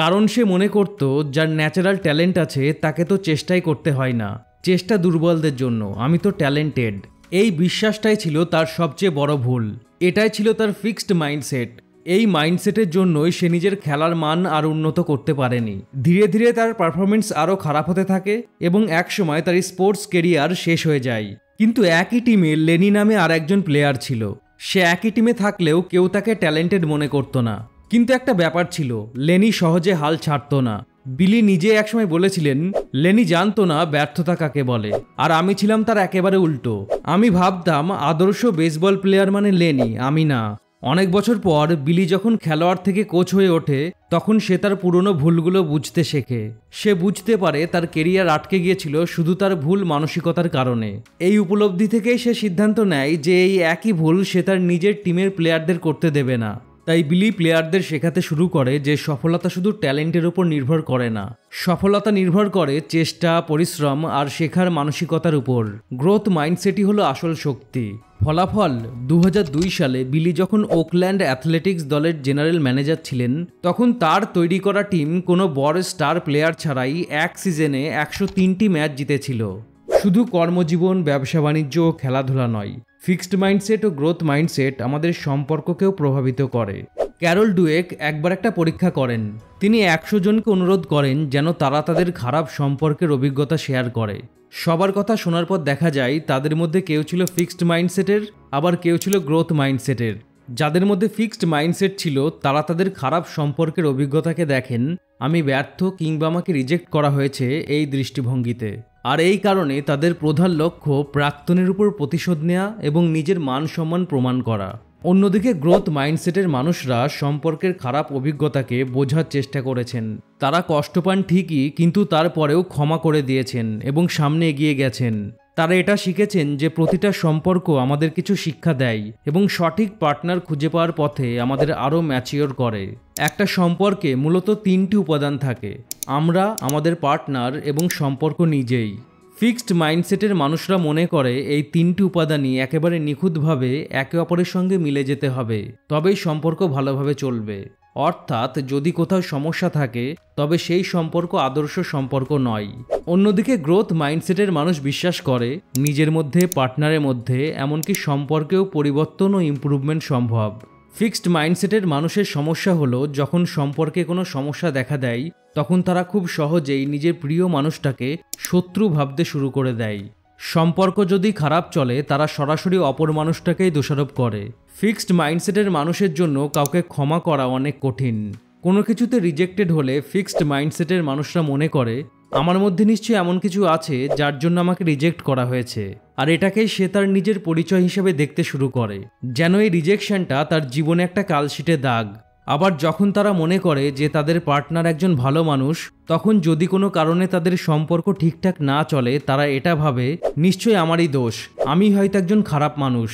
কারণ সে মনে করত, যার ন্যাচারাল ট্যালেন্ট আছে তাকে তো চেষ্টাই করতে হয় না, চেষ্টা দুর্বলদের জন্য, আমি তো ট্যালেন্টেড। এই বিশ্বাসটাই ছিল তার সবচেয়ে বড় ভুল। এটাই ছিল তার ফিক্সড মাইন্ডসেট। এই মাইন্ডসেটের জন্যই সে নিজের খেলার মান আর উন্নত করতে পারেনি। ধীরে ধীরে তার পারফরমেন্স আরও খারাপ হতে থাকে এবং একসময় তার স্পোর্টস কেরিয়ার শেষ হয়ে যায়। কিন্তু একই টিমে লেনি নামে আর একজন প্লেয়ার ছিল। সে একই টিমে থাকলেও কেউ তাকে ট্যালেন্টেড মনে করতো না। কিন্তু একটা ব্যাপার ছিল, লেনি সহজে হাল ছাড়তো না। বিলি নিজে একসময় বলেছিলেন, লেনি জানতো না ব্যর্থতা কাকে বলে, আর আমি ছিলাম তার একেবারে উল্টো। আমি ভাবতাম আদর্শ বেসবল প্লেয়ার মানে লেনি, আমি না। অনেক বছর পর বিলি যখন খেলোয়াড় থেকে কোচ হয়ে ওঠে, তখন সে তার পুরনো ভুলগুলো বুঝতে শেখে। সে বুঝতে পারে তার কেরিয়ার আটকে গিয়েছিল শুধু তার ভুল মানসিকতার কারণে। এই উপলব্ধি থেকেই সে সিদ্ধান্ত নেয় যে এই একই ভুল সে তার নিজের টিমের প্লেয়ারদের করতে দেবে না। তাই বিলি প্লেয়ারদের শেখাতে শুরু করে যে সফলতা শুধু ট্যালেন্টের উপর নির্ভর করে না, সফলতা নির্ভর করে চেষ্টা, পরিশ্রম আর শেখার মানসিকতার উপর। গ্রোথ মাইন্ডসেটই হলো আসল শক্তি। ফলাফল 2002 সালে বিলি যখন ওকল্যান্ড অ্যাথলেটিক্স দলের জেনারেল ম্যানেজার ছিলেন, তখন তার তৈরি করা টিম কোনো বড় স্টার প্লেয়ার ছাড়াই এক সিজনে 103টি ম্যাচ জিতেছিল। শুধু কর্মজীবন, ব্যবসা বাণিজ্য ও খেলাধুলা নয়, ফিক্সড মাইন্ডসেট ও গ্রোথ মাইন্ডসেট আমাদের সম্পর্ককেও প্রভাবিত করে। ক্যারল ডুয়েক একবার একটা পরীক্ষা করেন। তিনি 100 জনকে অনুরোধ করেন যেন তারা তাদের খারাপ সম্পর্কের অভিজ্ঞতা শেয়ার করে। সবার কথা শোনার পর দেখা যায় তাদের মধ্যে কেউ ছিল ফিক্সড মাইন্ডসেটের, আবার কেউ ছিল গ্রোথ মাইন্ডসেটের। যাদের মধ্যে ফিক্সড মাইন্ডসেট ছিল তারা তাদের খারাপ সম্পর্কের অভিজ্ঞতাকে দেখেন, আমি ব্যর্থ কিংবা আমাকে রিজেক্ট করা হয়েছে এই দৃষ্টিভঙ্গিতে। আর এই কারণে তাদের প্রধান লক্ষ্য প্রাক্তনের উপর প্রতিশোধ নেওয়া এবং নিজের মান সম্মান প্রমাণ করা। অন্যদিকে গ্রোথ মাইন্ডসেটের মানুষরা সম্পর্কের খারাপ অভিজ্ঞতাকে বোঝার চেষ্টা করেছেন। তারা কষ্ট পান ঠিকই, কিন্তু তারপরেও ক্ষমা করে দিয়েছেন এবং সামনে এগিয়ে গেছেন। তারা এটা শিখেছেন যে প্রতিটা সম্পর্ক আমাদের কিছু শিক্ষা দেয় এবং সঠিক পার্টনার খুঁজে পাওয়ার পথে আমাদের আরও ম্যাচিওর করে। একটা সম্পর্কে মূলত 3টি উপাদান থাকে, আমরা, আমাদের পার্টনার এবং সম্পর্ক নিজেই। ফিক্সড মাইন্ডসেটের মানুষরা মনে করে এই 3টি উপাদানই একেবারে নিখুঁতভাবে একে অপরের সঙ্গে মিলে যেতে হবে, তবেই সম্পর্ক ভালোভাবে চলবে। অর্থাৎ যদি কোথাও সমস্যা থাকে তবে সেই সম্পর্ক আদর্শ সম্পর্ক নয়। অন্যদিকে গ্রোথ মাইন্ডসেটের মানুষ বিশ্বাস করে নিজের মধ্যে, পার্টনারের মধ্যে, এমনকি সম্পর্কেও পরিবর্তন ও ইমপ্রুভমেন্ট সম্ভব। ফিক্সড মাইন্ডসেটের মানুষের সমস্যা হলো যখন সম্পর্কে কোনো সমস্যা দেখা দেয়, তখন তারা খুব সহজেই নিজের প্রিয় মানুষটাকে শত্রু ভাবতে শুরু করে দেয়। সম্পর্ক যদি খারাপ চলে তারা সরাসরি অপর মানুষটাকেই দোষারোপ করে। ফিক্সড মাইন্ডসেটের মানুষের জন্য কাউকে ক্ষমা করা অনেক কঠিন। কোনো কিছুতে রিজেক্টেড হলে ফিক্সড মাইন্ডসেটের মানুষরা মনে করে আমার মধ্যে নিশ্চয়ই এমন কিছু আছে যার জন্য আমাকে রিজেক্ট করা হয়েছে, আর এটাকেই সে তার নিজের পরিচয় হিসেবে দেখতে শুরু করে, যেন এই রিজেকশনটা তার জীবনে একটা কালশিটে দাগ। আবার যখন তারা মনে করে যে তাদের পার্টনার একজন ভালো মানুষ, তখন যদি কোনো কারণে তাদের সম্পর্ক ঠিকঠাক না চলে তারা এটা ভাবে নিশ্চয়ই আমারই দোষ, আমি হয়তো একজন খারাপ মানুষ।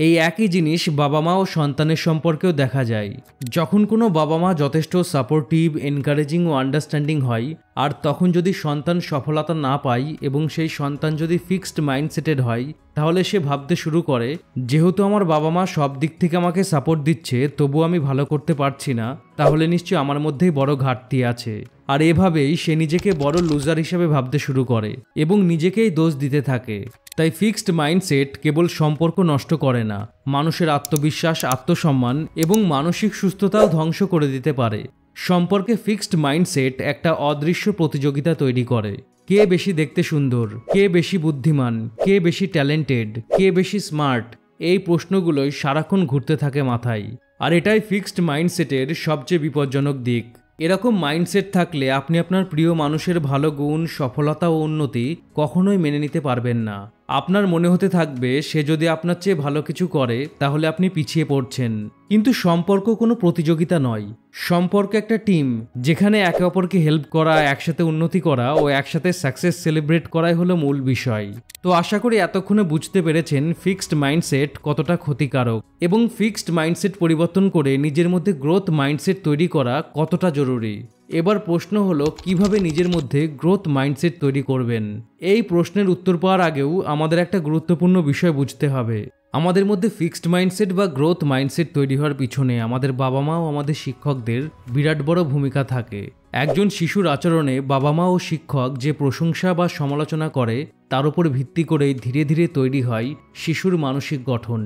এই একই জিনিস বাবা মা ও সন্তানের সম্পর্কেও দেখা যায়। যখন কোনো বাবা মা যথেষ্ট সাপোর্টিভ, এনকারেজিং ও আন্ডারস্ট্যান্ডিং হয়, আর তখন যদি সন্তান সফলতা না পায় এবং সেই সন্তান যদি ফিক্সড মাইন্ডসেটেড হয়, তাহলে সে ভাবতে শুরু করে, যেহেতু আমার বাবা মা সব দিক থেকে আমাকে সাপোর্ট দিচ্ছে তবুও আমি ভালো করতে পারছি না, তাহলে নিশ্চয়ই আমার মধ্যেই বড় ঘাটতি আছে। আর এভাবেই সে নিজেকে বড় লুজার হিসেবে ভাবতে শুরু করে এবং নিজেকেই দোষ দিতে থাকে। তাই ফিক্সড মাইন্ডসেট কেবল সম্পর্ক নষ্ট করে না, মানুষের আত্মবিশ্বাস, আত্মসম্মান এবং মানসিক সুস্থতাও ধ্বংস করে দিতে পারে। সম্পর্কে ফিক্সড মাইন্ডসেট একটা অদৃশ্য প্রতিযোগিতা তৈরি করে। কে বেশি দেখতে সুন্দর, কে বেশি বুদ্ধিমান, কে বেশি ট্যালেন্টেড, কে বেশি স্মার্ট, এই প্রশ্নগুলোই সারাক্ষণ ঘুরতে থাকে মাথায়। আর এটাই ফিক্সড মাইন্ডসেটের সবচেয়ে বিপজ্জনক দিক। এরকম মাইন্ডসেট থাকলে আপনি আপনার প্রিয় মানুষের ভালো গুণ, সফলতা ও উন্নতি কখনোই মেনে নিতে পারবেন না। আপনার মনে হতে থাকবে সে যদি আপনার চেয়ে ভালো কিছু করে তাহলে আপনি পিছিয়ে পড়ছেন। কিন্তু সম্পর্ক কোনো প্রতিযোগিতা নয়, সম্পর্ক একটা টিম, যেখানে একে অপরকে হেল্প করা, একসাথে উন্নতি করা ও একসাথে সাকসেস সেলিব্রেট করাই হলো মূল বিষয়। তো আশা করি এতক্ষণে বুঝতে পেরেছেন ফিক্সড মাইন্ডসেট কতটা ক্ষতিকারক এবং ফিক্সড মাইন্ডসেট পরিবর্তন করে নিজের মধ্যে গ্রোথ মাইন্ডসেট তৈরি করা কতটা জরুরি। এবার প্রশ্ন হলো কিভাবে নিজের মধ্যে গ্রোথ মাইন্ডসেট তৈরি করবেন। এই প্রশ্নের উত্তর পাওয়ার আগেও আমাদের একটা গুরুত্বপূর্ণ বিষয় বুঝতে হবে। আমাদের মধ্যে ফিক্সড মাইন্ডসেট বা গ্রোথ মাইন্ডসেট তৈরি হওয়ার পিছনে আমাদের বাবা মা ও আমাদের শিক্ষকদের বিরাট বড় ভূমিকা থাকে। একজন শিশুর আচরণে বাবা মা ও শিক্ষক যে প্রশংসা বা সমালোচনা করে তার উপর ভিত্তি করেই ধীরে ধীরে তৈরি হয় শিশুর মানসিক গঠন।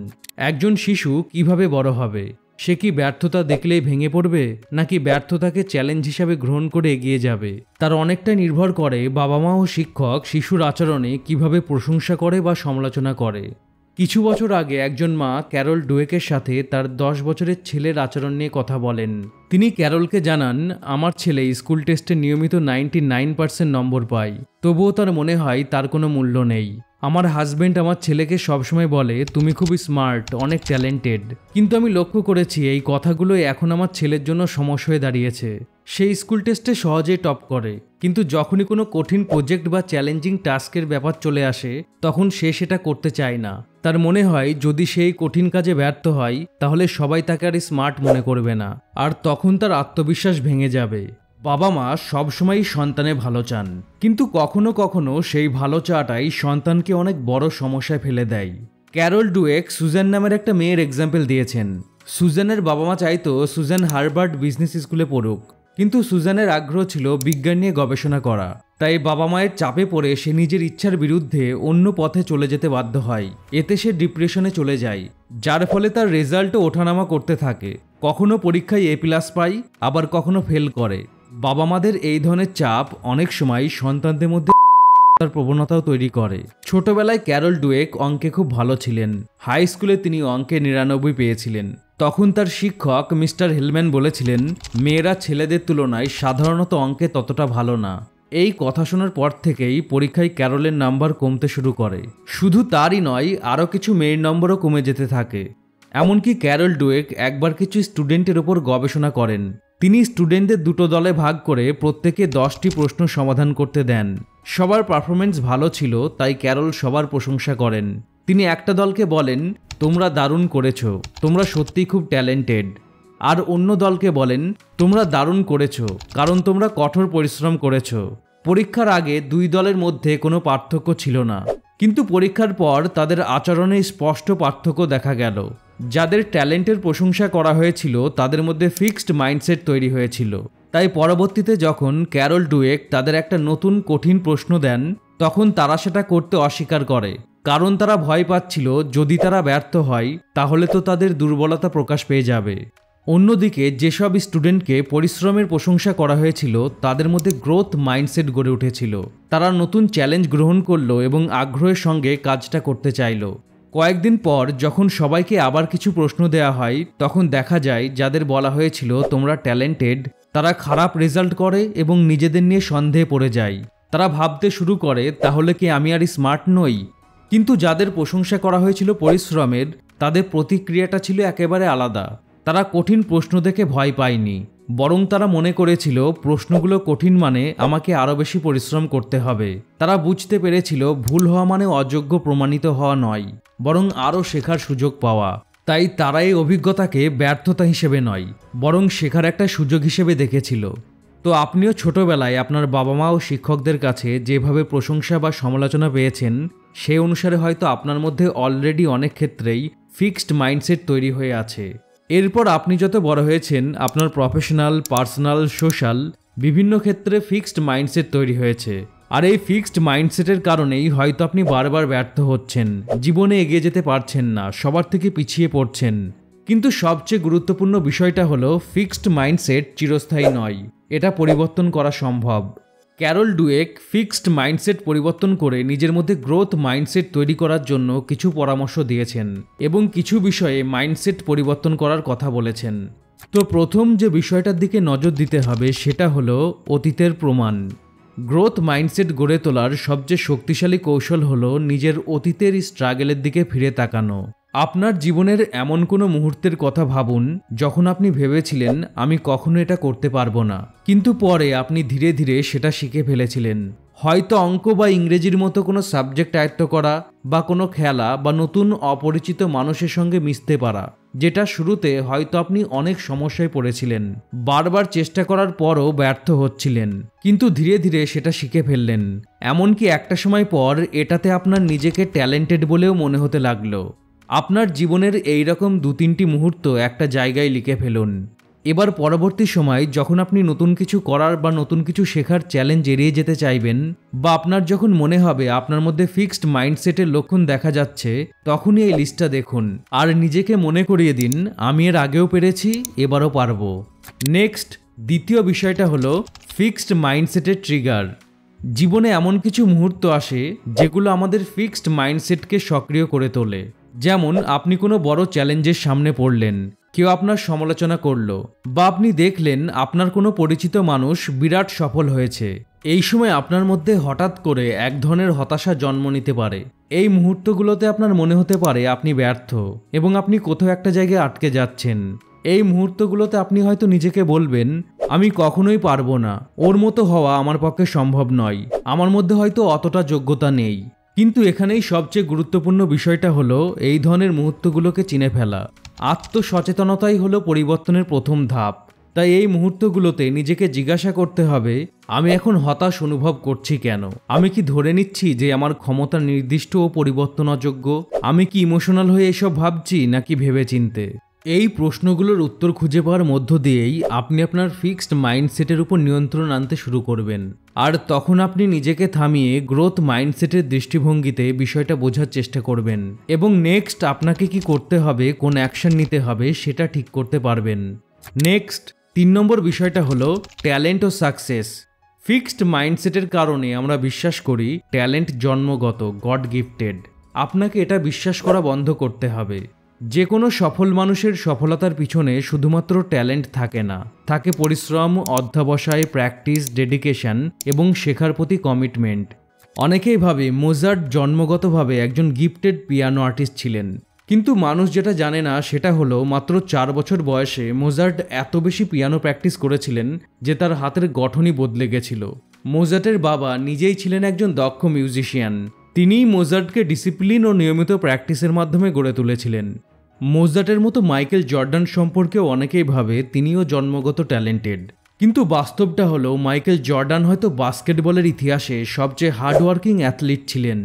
একজন শিশু কিভাবে বড় হবে? সে কি ব্যর্থতা দেখলেই ভেঙে পড়বে, নাকি ব্যর্থতাকে চ্যালেঞ্জ হিসাবে গ্রহণ করে এগিয়ে যাবে? তার অনেকটা নির্ভর করে বাবা মা ও শিক্ষক শিশুর আচরণে কিভাবে প্রশংসা করে বা সমালোচনা করে। কিছু বছর আগে একজন মা ক্যারল ডুয়েকের সাথে তার 10 বছরের ছেলের আচরণ নিয়ে কথা বলেন। তিনি ক্যারলকে জানান, আমার ছেলে স্কুল টেস্টে নিয়মিত 99% নম্বর পায়, তবুও তার মনে হয় তার কোনো মূল্য নেই। আমার হাজবেন্ড আমার ছেলেকে সবসময় বলে, তুমি খুবই স্মার্ট, অনেক ট্যালেন্টেড, কিন্তু আমি লক্ষ্য করেছি এই কথাগুলোই এখন আমার ছেলের জন্য সমস্যা হয়ে দাঁড়িয়েছে। সে স্কুল টেস্টে সহজেই টপ করে, কিন্তু যখনই কোনো কঠিন প্রজেক্ট বা চ্যালেঞ্জিং টাস্কের ব্যাপার চলে আসে তখন সে সেটা করতে চায় না। তার মনে হয় যদি সেই কঠিন কাজে ব্যর্থ হয় তাহলে সবাই তাকে আর স্মার্ট মনে করবে না, আর তখন তার আত্মবিশ্বাস ভেঙে যাবে। বাবা মা সবসময়ই সন্তানের ভালো চান, কিন্তু কখনো কখনো সেই ভালো চাটাই সন্তানকে অনেক বড় সমস্যায় ফেলে দেয়। ক্যারল ডুয়েক সুজান নামের একটা মেয়ের এক্সাম্পল দিয়েছেন। সুজানের বাবা মা চাইতো সুজান হার্ভার্ড বিজনেস স্কুলে পড়ুক, কিন্তু সুজানের আগ্রহ ছিল বিজ্ঞান নিয়ে গবেষণা করা। তাই বাবা মায়ের চাপে পড়ে সে নিজের ইচ্ছার বিরুদ্ধে অন্য পথে চলে যেতে বাধ্য হয়। এতে সে ডিপ্রেশনে চলে যায়, যার ফলে তার রেজাল্টও ওঠানামা করতে থাকে। কখনো পরীক্ষায় A+ পায়, আবার কখনো ফেল করে। বাবা মাদের এই ধরনের চাপ অনেক সময় সন্তানদের মধ্যে তার প্রবণতাও তৈরি করে। ছোটবেলায় ক্যারল ডুয়েক অঙ্কে খুব ভালো ছিলেন। হাই স্কুলে তিনি অঙ্কে 99 পেয়েছিলেন। তখন তার শিক্ষক মিস্টার হেলম্যান বলেছিলেন, মেয়েরা ছেলেদের তুলনায় সাধারণত অঙ্কে ততটা ভালো না। এই কথা শোনার পর থেকেই পরীক্ষায় ক্যারলের নাম্বার কমতে শুরু করে। শুধু তারই নয়, আরও কিছু মেয়ের নম্বরও কমে যেতে থাকে। এমনকি ক্যারল ডুয়েক একবার কিছু স্টুডেন্টের ওপর গবেষণা করেন। তিনি স্টুডেন্টদের দুটো দলে ভাগ করে প্রত্যেকে 10টি প্রশ্ন সমাধান করতে দেন। সবার পারফরমেন্স ভালো ছিল, তাই ক্যারল সবার প্রশংসা করেন। তিনি একটা দলকে বলেন, তোমরা দারুণ করেছো, তোমরা সত্যিই খুব ট্যালেন্টেড। আর অন্য দলকে বলেন, তোমরা দারুণ করেছো কারণ তোমরা কঠোর পরিশ্রম করেছো। পরীক্ষার আগে দুই দলের মধ্যে কোনো পার্থক্য ছিল না, কিন্তু পরীক্ষার পর তাদের আচরণে স্পষ্ট পার্থক্য দেখা গেল। যাদের ট্যালেন্টের প্রশংসা করা হয়েছিল তাদের মধ্যে ফিক্সড মাইন্ডসেট তৈরি হয়েছিল। তাই পরবর্তীতে যখন ক্যারল ডুয়েক তাদের একটা নতুন কঠিন প্রশ্ন দেন তখন তারা সেটা করতে অস্বীকার করে, কারণ তারা ভয় পাচ্ছিল যদি তারা ব্যর্থ হয় তাহলে তো তাদের দুর্বলতা প্রকাশ পেয়ে যাবে। অন্যদিকে যেসব স্টুডেন্টকে পরিশ্রমের প্রশংসা করা হয়েছিল তাদের মধ্যে গ্রোথ মাইন্ডসেট গড়ে উঠেছিল। তারা নতুন চ্যালেঞ্জ গ্রহণ করলো এবং আগ্রহের সঙ্গে কাজটা করতে চাইল। কয়েকদিন পর যখন সবাইকে আবার কিছু প্রশ্ন দেওয়া হয় তখন দেখা যায় যাদের বলা হয়েছিল তোমরা ট্যালেন্টেড, তারা খারাপ রেজাল্ট করে এবং নিজেদের নিয়ে সন্দেহে পড়ে যায়। তারা ভাবতে শুরু করে, তাহলে কি আমি আর স্মার্ট নই? কিন্তু যাদের প্রশংসা করা হয়েছিল পরিশ্রমের, তাদের প্রতিক্রিয়াটা ছিল একেবারে আলাদা। তারা কঠিন প্রশ্ন দেখে ভয় পায়নি, বরং তারা মনে করেছিল প্রশ্নগুলো কঠিন মানে আমাকে আরও বেশি পরিশ্রম করতে হবে। তারা বুঝতে পেরেছিল ভুল হওয়া মানে অযোগ্য প্রমাণিত হওয়া নয়, বরং আরও শেখার সুযোগ পাওয়া। তাই তারা এই অভিজ্ঞতাকে ব্যর্থতা হিসেবে নয়, বরং শেখার একটা সুযোগ হিসেবে দেখেছিল। তো আপনিও ছোটবেলায় আপনার বাবা মা ও শিক্ষকদের কাছে যেভাবে প্রশংসা বা সমালোচনা পেয়েছেন, সেই অনুসারে হয়তো আপনার মধ্যে অলরেডি অনেক ক্ষেত্রেই ফিক্সড মাইন্ডসেট তৈরি হয়ে আছে। এরপর আপনি যত বড় হয়েছেন, আপনার প্রফেশনাল, পার্সোনাল, সোশ্যাল বিভিন্ন ক্ষেত্রে ফিক্সড মাইন্ডসেট তৈরি হয়েছে। আর এই ফিক্সড মাইন্ডসেটের কারণেই হয়তো আপনি বারবার ব্যর্থ হচ্ছেন, জীবনে এগিয়ে যেতে পারছেন না, সবার থেকে পিছিয়ে পড়ছেন। কিন্তু সবচেয়ে গুরুত্বপূর্ণ বিষয়টা হলো ফিক্সড মাইন্ডসেট চিরস্থায়ী নয়, এটা পরিবর্তন করা সম্ভব। ক্যারল ডুয়েক ফিক্সড মাইন্ডসেট পরিবর্তন করে নিজের মধ্যে গ্রোথ মাইন্ডসেট তৈরি করার জন্য কিছু পরামর্শ দিয়েছেন এবং কিছু বিষয়ে মাইন্ডসেট পরিবর্তন করার কথা বলেছেন। তো প্রথম যে বিষয়টার দিকে নজর দিতে হবে সেটা হলো অতীতের প্রমাণ। গ্রোথ মাইন্ডসেট গড়ে তোলার সবচেয়ে শক্তিশালী কৌশল হলো নিজের অতীতের স্ট্রাগলের দিকে ফিরে তাকানো। আপনার জীবনের এমন কোনো মুহূর্তের কথা ভাবুন যখন আপনি ভেবেছিলেন আমি কখনো এটা করতে পারবো না, কিন্তু পরে আপনি ধীরে ধীরে সেটা শিখে ফেলেছিলেন। হয়তো অঙ্ক বা ইংরেজির মতো কোনো সাবজেক্ট আয়ত্ত করা, বা কোনো খেলা বা নতুন অপরিচিত মানুষের সঙ্গে মিশতে পারা, যেটা শুরুতে হয়তো আপনি অনেক সমস্যায় পড়েছিলেন, বারবার চেষ্টা করার পরও ব্যর্থ হচ্ছিলেন, কিন্তু ধীরে ধীরে সেটা শিখে ফেললেন। এমনকি একটা সময় পর এটাতে আপনার নিজেকে ট্যালেন্টেড বলেও মনে হতে লাগলো। আপনার জীবনের এই রকম 2-3টি মুহূর্ত একটা জায়গায় লিখে ফেলুন। এবার পরবর্তী সময় যখন আপনি নতুন কিছু করার বা নতুন কিছু শেখার চ্যালেঞ্জ এড়িয়ে যেতে চাইবেন, বা আপনার যখন মনে হবে আপনার মধ্যে ফিক্সড মাইন্ডসেটের লক্ষণ দেখা যাচ্ছে, তখনই এই লিস্টটা দেখুন আর নিজেকে মনে করিয়ে দিন আমি এর আগেও পেরেছি, এবারও পারবো। নেক্সট, দ্বিতীয় বিষয়টা হলো ফিক্সড মাইন্ডসেটের ট্রিগার। জীবনে এমন কিছু মুহূর্ত আসে যেগুলো আমাদের ফিক্সড মাইন্ডসেটকে সক্রিয় করে তোলে। যেমন আপনি কোনো বড় চ্যালেঞ্জের সামনে পড়লেন, কেউ আপনার সমালোচনা করলো, বা আপনি দেখলেন আপনার কোনো পরিচিত মানুষ বিরাট সফল হয়েছে। এই সময় আপনার মধ্যে হঠাৎ করে এক ধরনের হতাশা জন্ম নিতে পারে। এই মুহূর্তগুলোতে আপনার মনে হতে পারে আপনি ব্যর্থ এবং আপনি কোথাও একটা জায়গায় আটকে যাচ্ছেন। এই মুহূর্তগুলোতে আপনি হয়তো নিজেকে বলবেন আমি কখনোই পারবো না, ওর মতো হওয়া আমার পক্ষে সম্ভব নয়, আমার মধ্যে হয়তো অতটা যোগ্যতা নেই। কিন্তু এখানেই সবচেয়ে গুরুত্বপূর্ণ বিষয়টা হলো এই ধরনের মুহূর্তগুলোকে চিনে ফেলা। আত্মসচেতনতাই হলো পরিবর্তনের প্রথম ধাপ। তাই এই মুহূর্তগুলোতে নিজেকে জিজ্ঞাসা করতে হবে আমি এখন হতাশ অনুভব করছি কেন? আমি কি ধরে নিচ্ছি যে আমার ক্ষমতা নির্দিষ্ট ও পরিবর্তন অযোগ্য? আমি কি ইমোশনাল হয়ে এসব ভাবছি নাকি ভেবেচিন্তে? এই প্রশ্নগুলোর উত্তর খুঁজে পাওয়ার মধ্য দিয়েই আপনি আপনার ফিক্সড মাইন্ডসেটের উপর নিয়ন্ত্রণ আনতে শুরু করবেন। আর তখন আপনি নিজেকে থামিয়ে গ্রোথ মাইন্ডসেটের দৃষ্টিভঙ্গিতে বিষয়টা বোঝার চেষ্টা করবেন এবং নেক্সট আপনাকে কি করতে হবে, কোন অ্যাকশন নিতে হবে সেটা ঠিক করতে পারবেন। নেক্সট 3 নম্বর বিষয়টা হলো ট্যালেন্ট ও সাকসেস। ফিক্সড মাইন্ডসেটের কারণে আমরা বিশ্বাস করি ট্যালেন্ট জন্মগত, গড গিফটেড। আপনাকে এটা বিশ্বাস করা বন্ধ করতে হবে। যে কোনো সফল মানুষের সফলতার পিছনে শুধুমাত্র ট্যালেন্ট থাকে না, থাকে পরিশ্রম, অধ্যবসায়, প্র্যাকটিস, ডেডিকেশন এবং শেখার প্রতি কমিটমেন্ট। অনেকেই ভাবে মোজার্ট জন্মগতভাবে একজন গিফটেড পিয়ানো আর্টিস্ট ছিলেন, কিন্তু মানুষ যেটা জানে না সেটা হলো মাত্র 4 বছর বয়সে মোজার্ট এত বেশি পিয়ানো প্র্যাকটিস করেছিলেন যে তার হাতের গঠনই বদলে গেছিল। মোজার্টের বাবা নিজেই ছিলেন একজন দক্ষ মিউজিশিয়ান। তিনিই মোজার্টকে ডিসিপ্লিন ও নিয়মিত প্র্যাকটিসের মাধ্যমে গড়ে তুলেছিলেন। মোজার্টের মতো মাইকেল জর্ডান সম্পর্কেও অনেকেই ভাবে তিনিও জন্মগত ট্যালেন্টেড, কিন্তু বাস্তবটা হলো মাইকেল জর্ডান হয়তো বাস্কেটবলের ইতিহাসে সবচেয়ে হার্ডওয়ার্কিং অ্যাথলিট ছিলেন।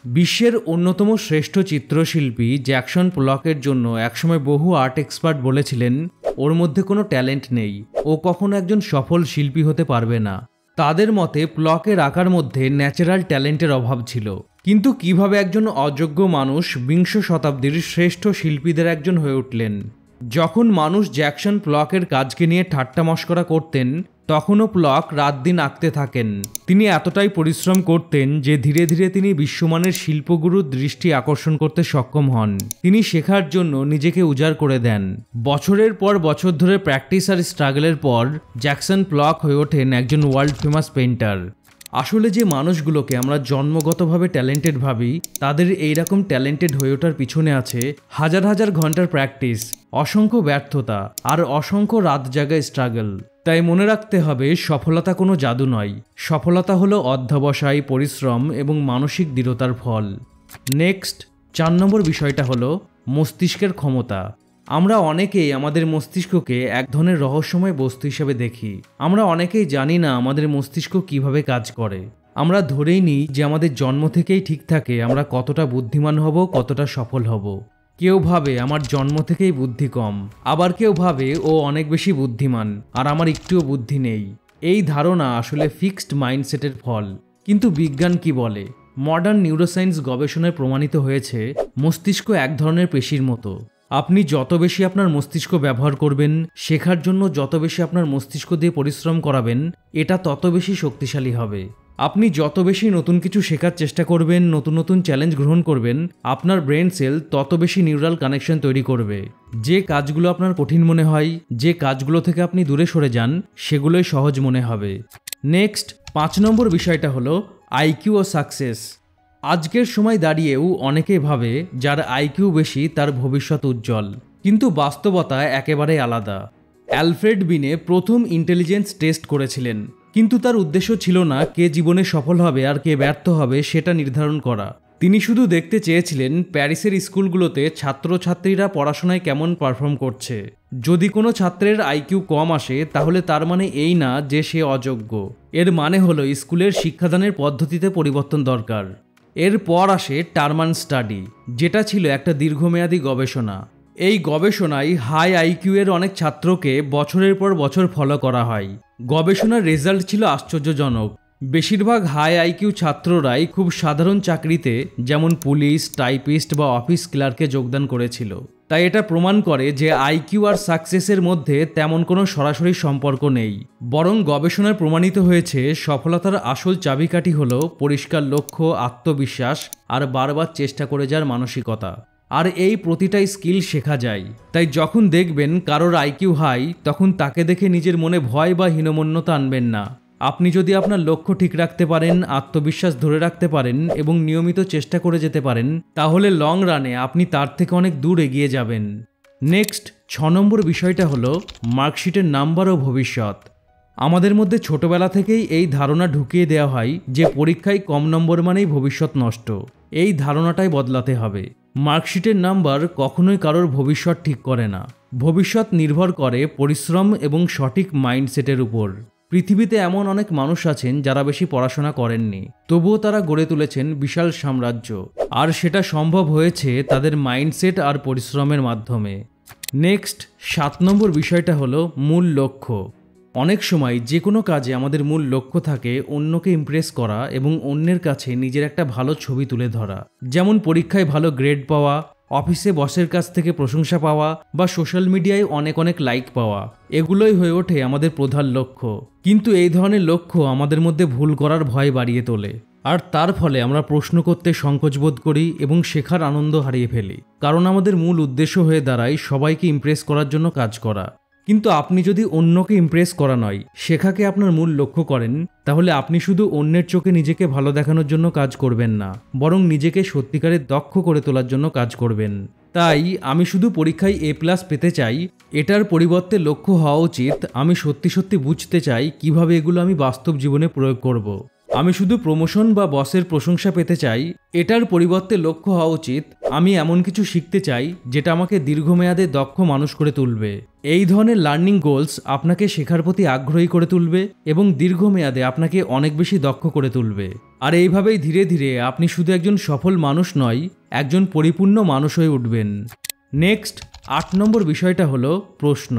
বিশ্বের অন্যতম শ্রেষ্ঠ চিত্রশিল্পী জ্যাকসন পোলকের জন্য একসময় বহু আর্ট এক্সপার্ট বলেছিলেন ওর মধ্যে কোনো ট্যালেন্ট নেই, ও কখনো একজন সফল শিল্পী হতে পারবে না। তাদের মতে প্লকের আঁকার মধ্যে ন্যাচারাল ট্যালেন্টের অভাব ছিল। কিন্তু কিভাবে একজন অযোগ্য মানুষ বিংশ শতাব্দীর শ্রেষ্ঠ শিল্পীদের একজন হয়ে উঠলেন? যখন মানুষ জ্যাকসন প্লকের কাজকে নিয়ে ঠাট্টা মশকরা করতেন, তখনও প্লক রাত দিন আঁকতে থাকেন। তিনি এতটাই পরিশ্রম করতেন যে ধীরে ধীরে তিনি বিশ্বমানের শিল্পগুরুর দৃষ্টি আকর্ষণ করতে সক্ষম হন। তিনি শেখার জন্য নিজেকে উজাড় করে দেন। বছরের পর বছর ধরে প্র্যাকটিস আর স্ট্রাগলের পর জ্যাকসন প্লক হয়ে ওঠেন একজন ওয়ার্ল্ড ফেমাস পেইন্টার। আসলে যে মানুষগুলোকে আমরা জন্মগতভাবে ট্যালেন্টেড ভাবি, তাদের এইরকম ট্যালেন্টেড হয়ে ওঠার পিছনে আছে হাজার হাজার ঘন্টার প্র্যাকটিস, অসংখ্য ব্যর্থতা আর অসংখ্য রাত জাগায় স্ট্রাগল। তাই মনে রাখতে হবে, সফলতা কোনো জাদু নয়, সফলতা হলো অধ্যবসায়, পরিশ্রম এবং মানসিক দৃঢ়তার ফল। নেক্সট 4 নম্বর বিষয়টা হলো মস্তিষ্কের ক্ষমতা। আমরা অনেকেই আমাদের মস্তিষ্ককে এক ধরনের রহস্যময় বস্তু হিসেবে দেখি। আমরা অনেকেই জানি না আমাদের মস্তিষ্ক কিভাবে কাজ করে। আমরা ধরেই নিই যে আমাদের জন্ম থেকেই ঠিক থাকে আমরা কতটা বুদ্ধিমান হব, কতটা সফল হব। কেউ ভাবে আমার জন্ম থেকেই বুদ্ধি কম, আবার কেউ ভাবে ও অনেক বেশি বুদ্ধিমান আর আমার একটুও বুদ্ধি নেই। এই ধারণা আসলে ফিক্সড মাইন্ডসেটের ফল। কিন্তু বিজ্ঞান কি বলে? মডার্ন নিউরোসায়েন্স গবেষণায় প্রমাণিত হয়েছে মস্তিষ্ক এক ধরনের পেশির মতো। আপনি যত বেশি আপনার মস্তিষ্ক ব্যবহার করবেন, শেখার জন্য যত বেশি আপনার মস্তিষ্ক দিয়ে পরিশ্রম করাবেন, এটা তত বেশি শক্তিশালী হবে। আপনি যত বেশি নতুন কিছু শেখার চেষ্টা করবেন, নতুন নতুন চ্যালেঞ্জ গ্রহণ করবেন, আপনার ব্রেন সেল তত বেশি নিউরাল কানেকশন তৈরি করবে। যে কাজগুলো আপনার কঠিন মনে হয়, যে কাজগুলো থেকে আপনি দূরে সরে যান, সেগুলোই সহজ মনে হবে। নেক্সট 5 নম্বর বিষয়টা হলো আইকিউ ও সাকসেস। আজকের সময় দাঁড়িয়েও অনেকেই ভাবে যার আইকিউ বেশি তার ভবিষ্যৎ উজ্জ্বল, কিন্তু বাস্তবতা একেবারেই আলাদা। অ্যালফ্রেড বিনে প্রথম ইন্টেলিজেন্স টেস্ট করেছিলেন, কিন্তু তার উদ্দেশ্য ছিল না কে জীবনে সফল হবে আর কে ব্যর্থ হবে সেটা নির্ধারণ করা। তিনি শুধু দেখতে চেয়েছিলেন প্যারিসের স্কুলগুলোতে ছাত্রছাত্রীরা পড়াশোনায় কেমন পারফর্ম করছে। যদি কোনো ছাত্রের আইকিউ কম আসে, তাহলে তার মানে এই না যে সে অযোগ্য। এর মানে হলো স্কুলের শিক্ষাদানের পদ্ধতিতে পরিবর্তন দরকার। এরপর আসে টারমান স্টাডি, যেটা ছিল একটা দীর্ঘমেয়াদী গবেষণা। এই গবেষণায় হাই আইকিউ এর অনেক ছাত্রকে বছরের পর বছর ফলো করা হয়। গবেষণার রেজাল্ট ছিল আশ্চর্যজনক। বেশিরভাগ হাই আইকিউ ছাত্ররাই খুব সাধারণ চাকরিতে, যেমন পুলিশ, টাইপিস্ট বা অফিস ক্লার্কে যোগদান করেছিল। তাই এটা প্রমাণ করে যে আইকিউ আর সাকসেসের মধ্যে তেমন কোনো সরাসরি সম্পর্ক নেই। বরং গবেষণায় প্রমাণিত হয়েছে সফলতার আসল চাবিকাঠি হলো পরিষ্কার লক্ষ্য, আত্মবিশ্বাস আর বারবার চেষ্টা করে যাওয়ার মানসিকতা। আর এই প্রতিটা স্কিল শেখা যায়। তাই যখন দেখবেন কারোর আইকিউ হাই, তখন তাকে দেখে নিজের মনে ভয় বা হীনমন্যতা আনবেন না। আপনি যদি আপনার লক্ষ্য ঠিক রাখতে পারেন, আত্মবিশ্বাস ধরে রাখতে পারেন এবং নিয়মিত চেষ্টা করে যেতে পারেন, তাহলে লং রানে আপনি তার থেকে অনেক দূর এগিয়ে যাবেন। নেক্সট 6 নম্বর বিষয়টা হলো মার্কশিটের নাম্বার ও ভবিষ্যৎ। আমাদের মধ্যে ছোটবেলা থেকেই এই ধারণা ঢুকিয়ে দেওয়া হয় যে পরীক্ষায় কম নম্বর মানেই ভবিষ্যৎ নষ্ট। এই ধারণাটাই বদলাতে হবে। মার্কশিটের নাম্বার কখনোই কারোর ভবিষ্যৎ ঠিক করে না। ভবিষ্যৎ নির্ভর করে পরিশ্রম এবং সঠিক মাইন্ডসেটের উপর। পৃথিবীতে এমন অনেক মানুষ আছেন যারা বেশি পড়াশোনা করেননি, তবুও তারা গড়ে তুলেছেন বিশাল সাম্রাজ্য। আর সেটা সম্ভব হয়েছে তাদের মাইন্ডসেট আর পরিশ্রমের মাধ্যমে। নেক্সট 7 নম্বর বিষয়টা হলো মূল লক্ষ্য। অনেক সময় যে কোনো কাজে আমাদের মূল লক্ষ্য থাকে অন্যকে ইমপ্রেস করা এবং অন্যের কাছে নিজের একটা ভালো ছবি তুলে ধরা। যেমন পরীক্ষায় ভালো গ্রেড পাওয়া, অফিসে বসের কাছ থেকে প্রশংসা পাওয়া বা সোশ্যাল মিডিয়ায় অনেক অনেক লাইক পাওয়া। এগুলোই হয়ে ওঠে আমাদের প্রধান লক্ষ্য। কিন্তু এই ধরনের লক্ষ্য আমাদের মধ্যে ভুল করার ভয় বাড়িয়ে তোলে। আর তার ফলে আমরা প্রশ্ন করতে সংকোচবোধ করি এবং শেখার আনন্দ হারিয়ে ফেলি। কারণ আমাদের মূল উদ্দেশ্য হয়ে দাঁড়ায় সবাইকে ইমপ্রেস করার জন্য কাজ করা। কিন্তু আপনি যদি অন্যকে ইমপ্রেস করা নয়, শেখাকে আপনার মূল লক্ষ্য করেন, তাহলে আপনি শুধু অন্যের চোখে নিজেকে ভালো দেখানোর জন্য কাজ করবেন না, বরং নিজেকে সত্যিকারের দক্ষ করে তোলার জন্য কাজ করবেন। তাই আমি শুধু পরীক্ষায় A+ পেতে চাই, এটার পরিবর্তে লক্ষ্য হওয়া উচিত আমি সত্যি সত্যি বুঝতে চাই কিভাবে এগুলো আমি বাস্তব জীবনে প্রয়োগ করব। আমি শুধু প্রমোশন বা বসের প্রশংসা পেতে চাই, এটার পরিবর্তে লক্ষ্য হওয়া উচিত আমি এমন কিছু শিখতে চাই যেটা আমাকে দীর্ঘমেয়াদে দক্ষ মানুষ করে তুলবে। এই ধরনের লার্নিং গোলস আপনাকে শেখার প্রতি আগ্রহী করে তুলবে এবং দীর্ঘমেয়াদে আপনাকে অনেক বেশি দক্ষ করে তুলবে। আর এইভাবেই ধীরে ধীরে আপনি শুধু একজন সফল মানুষ নয়, একজন পরিপূর্ণ মানুষ হয়ে উঠবেন। নেক্সট 8 নম্বর বিষয়টা হলো প্রশ্ন।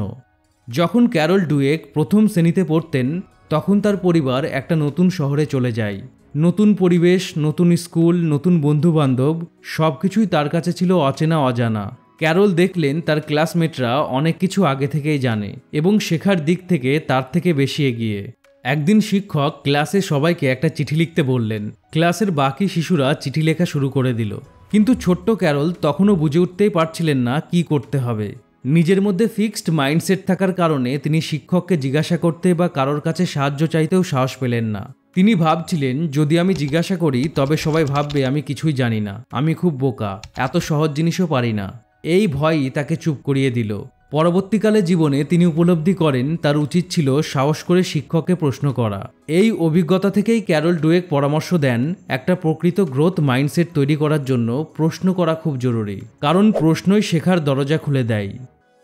যখন ক্যারল ডুয়েক প্রথম শ্রেণীতে পড়তেন, তখন তার পরিবার একটা নতুন শহরে চলে যায়। নতুন পরিবেশ, নতুন স্কুল, নতুন বন্ধুবান্ধব, সব কিছুই তার কাছে ছিল অচেনা, অজানা। ক্যারল দেখলেন তার ক্লাসমেটরা অনেক কিছু আগে থেকেই জানে এবং শেখার দিক থেকে তার থেকে বেশি এগিয়ে। একদিন শিক্ষক ক্লাসে সবাইকে একটা চিঠি লিখতে বললেন। ক্লাসের বাকি শিশুরা চিঠি লেখা শুরু করে দিল, কিন্তু ছোট্ট ক্যারল তখনও বুঝে উঠতেই পারছিলেন না কি করতে হবে। নিজের মধ্যে ফিক্সড মাইন্ডসেট থাকার কারণে তিনি শিক্ষককে জিজ্ঞাসা করতে বা কারোর কাছে সাহায্য চাইতেও সাহস পেলেন না। তিনি ভাবছিলেন যদি আমি জিজ্ঞাসা করি তবে সবাই ভাববে আমি কিছুই জানি না, আমি খুব বোকা, এত সহজ জিনিসও পারি না। এই ভয়ই তাকে চুপ করিয়ে দিল। পরবর্তীকালে জীবনে তিনি উপলব্ধি করেন তার উচিত ছিল সাহস করে শিক্ষককে প্রশ্ন করা। এই অভিজ্ঞতা থেকেই ক্যারল ডুয়েক পরামর্শ দেন একটা প্রকৃত গ্রোথ মাইন্ডসেট তৈরি করার জন্য প্রশ্ন করা খুব জরুরি, কারণ প্রশ্নই শেখার দরজা খুলে দেয়।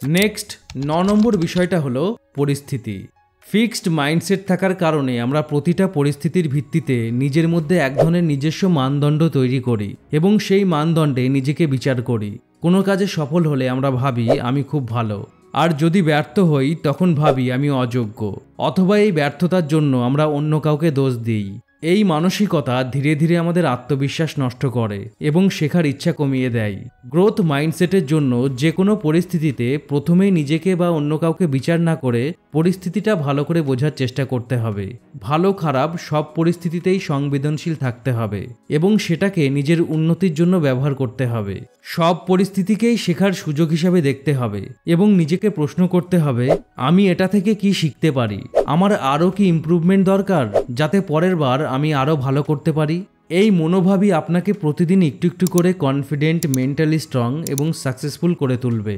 নেক্সট 9 নম্বর বিষয়টা হলো পরিস্থিতি। ফিক্সড মাইন্ডসেট থাকার কারণে আমরা প্রতিটা পরিস্থিতির ভিত্তিতে নিজের মধ্যে এক ধরনের নিজস্ব মানদণ্ড তৈরি করি এবং সেই মানদণ্ডে নিজেকে বিচার করি। কোনো কাজে সফল হলে আমরা ভাবি আমি খুব ভালো, আর যদি ব্যর্থ হই তখন ভাবি আমি অযোগ্য, অথবা এই ব্যর্থতার জন্য আমরা অন্য কাউকে দোষ দিই। এই মানসিকতা ধীরে ধীরে আমাদের আত্মবিশ্বাস নষ্ট করে এবং শেখার ইচ্ছা কমিয়ে দেয়। গ্রোথ মাইন্ডসেটের জন্য যে কোনো পরিস্থিতিতে প্রথমেই নিজেকে বা অন্য কাউকে বিচার না করে পরিস্থিতিটা ভালো করে বোঝার চেষ্টা করতে হবে। ভালো খারাপ সব পরিস্থিতিতেই সংবেদনশীল থাকতে হবে এবং সেটাকে নিজের উন্নতির জন্য ব্যবহার করতে হবে। সব পরিস্থিতিকেই শেখার সুযোগ হিসাবে দেখতে হবে এবং নিজেকে প্রশ্ন করতে হবে আমি এটা থেকে কি শিখতে পারি, আমার আরও কি ইমপ্রুভমেন্ট দরকার যাতে পরের বার আমি আরও ভালো করতে পারি। এই মনোভাবই আপনাকে প্রতিদিন একটু একটু করে কনফিডেন্ট, মেন্টালি স্ট্রং এবং সাকসেসফুল করে তুলবে।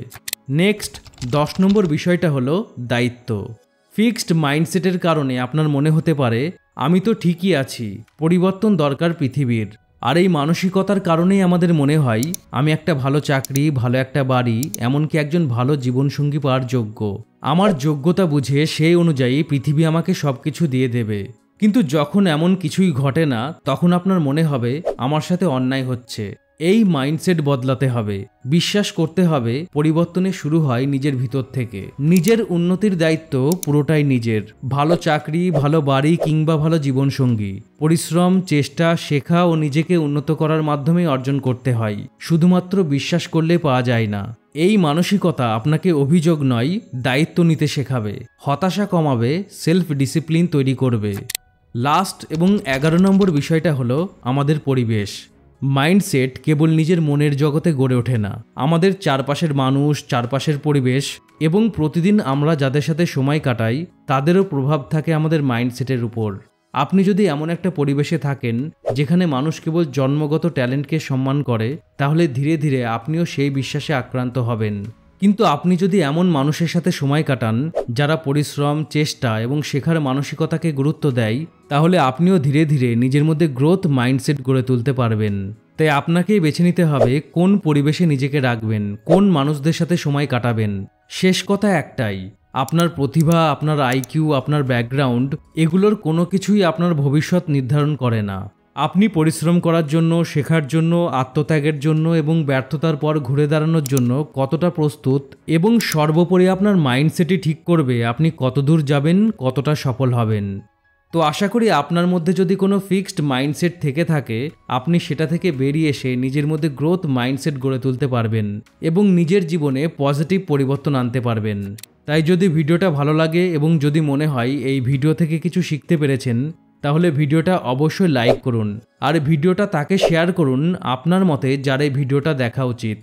নেক্সট 10 নম্বর বিষয়টা হলো দায়িত্ব। ফিক্সড মাইন্ডসেটের কারণে আপনার মনে হতে পারে আমি তো ঠিকই আছি, পরিবর্তন দরকার পৃথিবীর। আর এই মানসিকতার কারণেই আমাদের মনে হয় আমি একটা ভালো চাকরি, ভালো একটা বাড়ি, এমনকি একজন ভালো জীবনসঙ্গী পাওয়ার যোগ্য। আমার যোগ্যতা বুঝে সেই অনুযায়ী পৃথিবী আমাকে সব কিছু দিয়ে দেবে। কিন্তু যখন এমন কিছুই ঘটে না তখন আপনার মনে হবে আমার সাথে অন্যায় হচ্ছে। এই মাইন্ডসেট বদলাতে হবে। বিশ্বাস করতে হবে পরিবর্তনের শুরু হয় নিজের ভিতর থেকে। নিজের উন্নতির দায়িত্ব পুরোটাই নিজের। ভালো চাকরি, ভালো বাড়ি কিংবা ভালো জীবনসঙ্গী পরিশ্রম, চেষ্টা, শেখা ও নিজেকে উন্নত করার মাধ্যমে অর্জন করতে হয়, শুধুমাত্র বিশ্বাস করলে পাওয়া যায় না। এই মানসিকতা আপনাকে অভিযোগ নয়, দায়িত্ব নিতে শেখাবে, হতাশা কমাবে, সেলফ ডিসিপ্লিন তৈরি করবে। লাস্ট এবং 11 নম্বর বিষয়টা হলো আমাদের পরিবেশ। মাইন্ডসেট কেবল নিজের মনের জগতে গড়ে ওঠে না, আমাদের চারপাশের মানুষ, চারপাশের পরিবেশ এবং প্রতিদিন আমরা যাদের সাথে সময় কাটাই তাদেরও প্রভাব থাকে আমাদের মাইন্ডসেটের উপর। আপনি যদি এমন একটা পরিবেশে থাকেন যেখানে মানুষ কেবল জন্মগত ট্যালেন্টকে সম্মান করে, তাহলে ধীরে ধীরে আপনিও সেই বিশ্বাসে আক্রান্ত হবেন। কিন্তু আপনি যদি এমন মানুষের সাথে সময় কাটান যারা পরিশ্রম, চেষ্টা এবং শেখার মানসিকতাকে গুরুত্ব দেয়, তাহলে আপনিও ধীরে ধীরে নিজের মধ্যে গ্রোথ মাইন্ডসেট গড়ে তুলতে পারবেন। তাই আপনাকেই বেছে নিতে হবে কোন পরিবেশে নিজেকে রাখবেন, কোন মানুষদের সাথে সময় কাটাবেন। শেষ কথা একটাই, আপনার প্রতিভা, আপনার আইকিউ, আপনার ব্যাকগ্রাউন্ড, এগুলোর কোনো কিছুই আপনার ভবিষ্যৎ নির্ধারণ করে না। আপনি পরিশ্রম করার জন্য, শেখার জন্য, আত্মত্যাগের জন্য এবং ব্যর্থতার পর ঘুরে দাঁড়ানোর জন্য কতটা প্রস্তুত, এবং সর্বোপরি আপনার মাইন্ডসেটই ঠিক করবে আপনি কতদূর যাবেন, কতটা সফল হবেন। তো আশা করি আপনার মধ্যে যদি কোনো ফিক্সড মাইন্ডসেট থেকে থাকে, আপনি সেটা থেকে বেরিয়ে এসে নিজের মধ্যে গ্রোথ মাইন্ডসেট গড়ে তুলতে পারবেন এবং নিজের জীবনে পজিটিভ পরিবর্তন আনতে পারবেন। তাই যদি ভিডিওটা ভালো লাগে এবং যদি মনে হয় এই ভিডিও থেকে কিছু শিখতে পেরেছেন, তাহলে ভিডিওটা অবশ্যই লাইক করুন আর ভিডিওটা তাকে শেয়ার করুন আপনার মতে যার এই ভিডিওটা দেখা উচিত।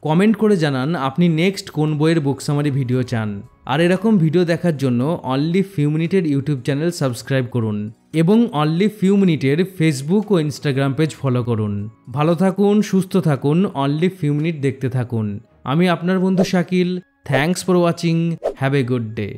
কমেন্ট করে জানান আপনি নেক্সট কোন বইয়ের বুক সামারি ভিডিও চান। আর এরকম ভিডিও দেখার জন্য অনলি ফিউ মিনিটের ইউটিউব চ্যানেল সাবস্ক্রাইব করুন এবং অনলি ফিউ মিনিটের ফেসবুক ও ইনস্টাগ্রাম পেজ ফলো করুন। ভালো থাকুন, সুস্থ থাকুন, অনলি ফিউ মিনিট দেখতে থাকুন। আমি আপনার বন্ধু Shakil. Thanks for watching. Have a good day.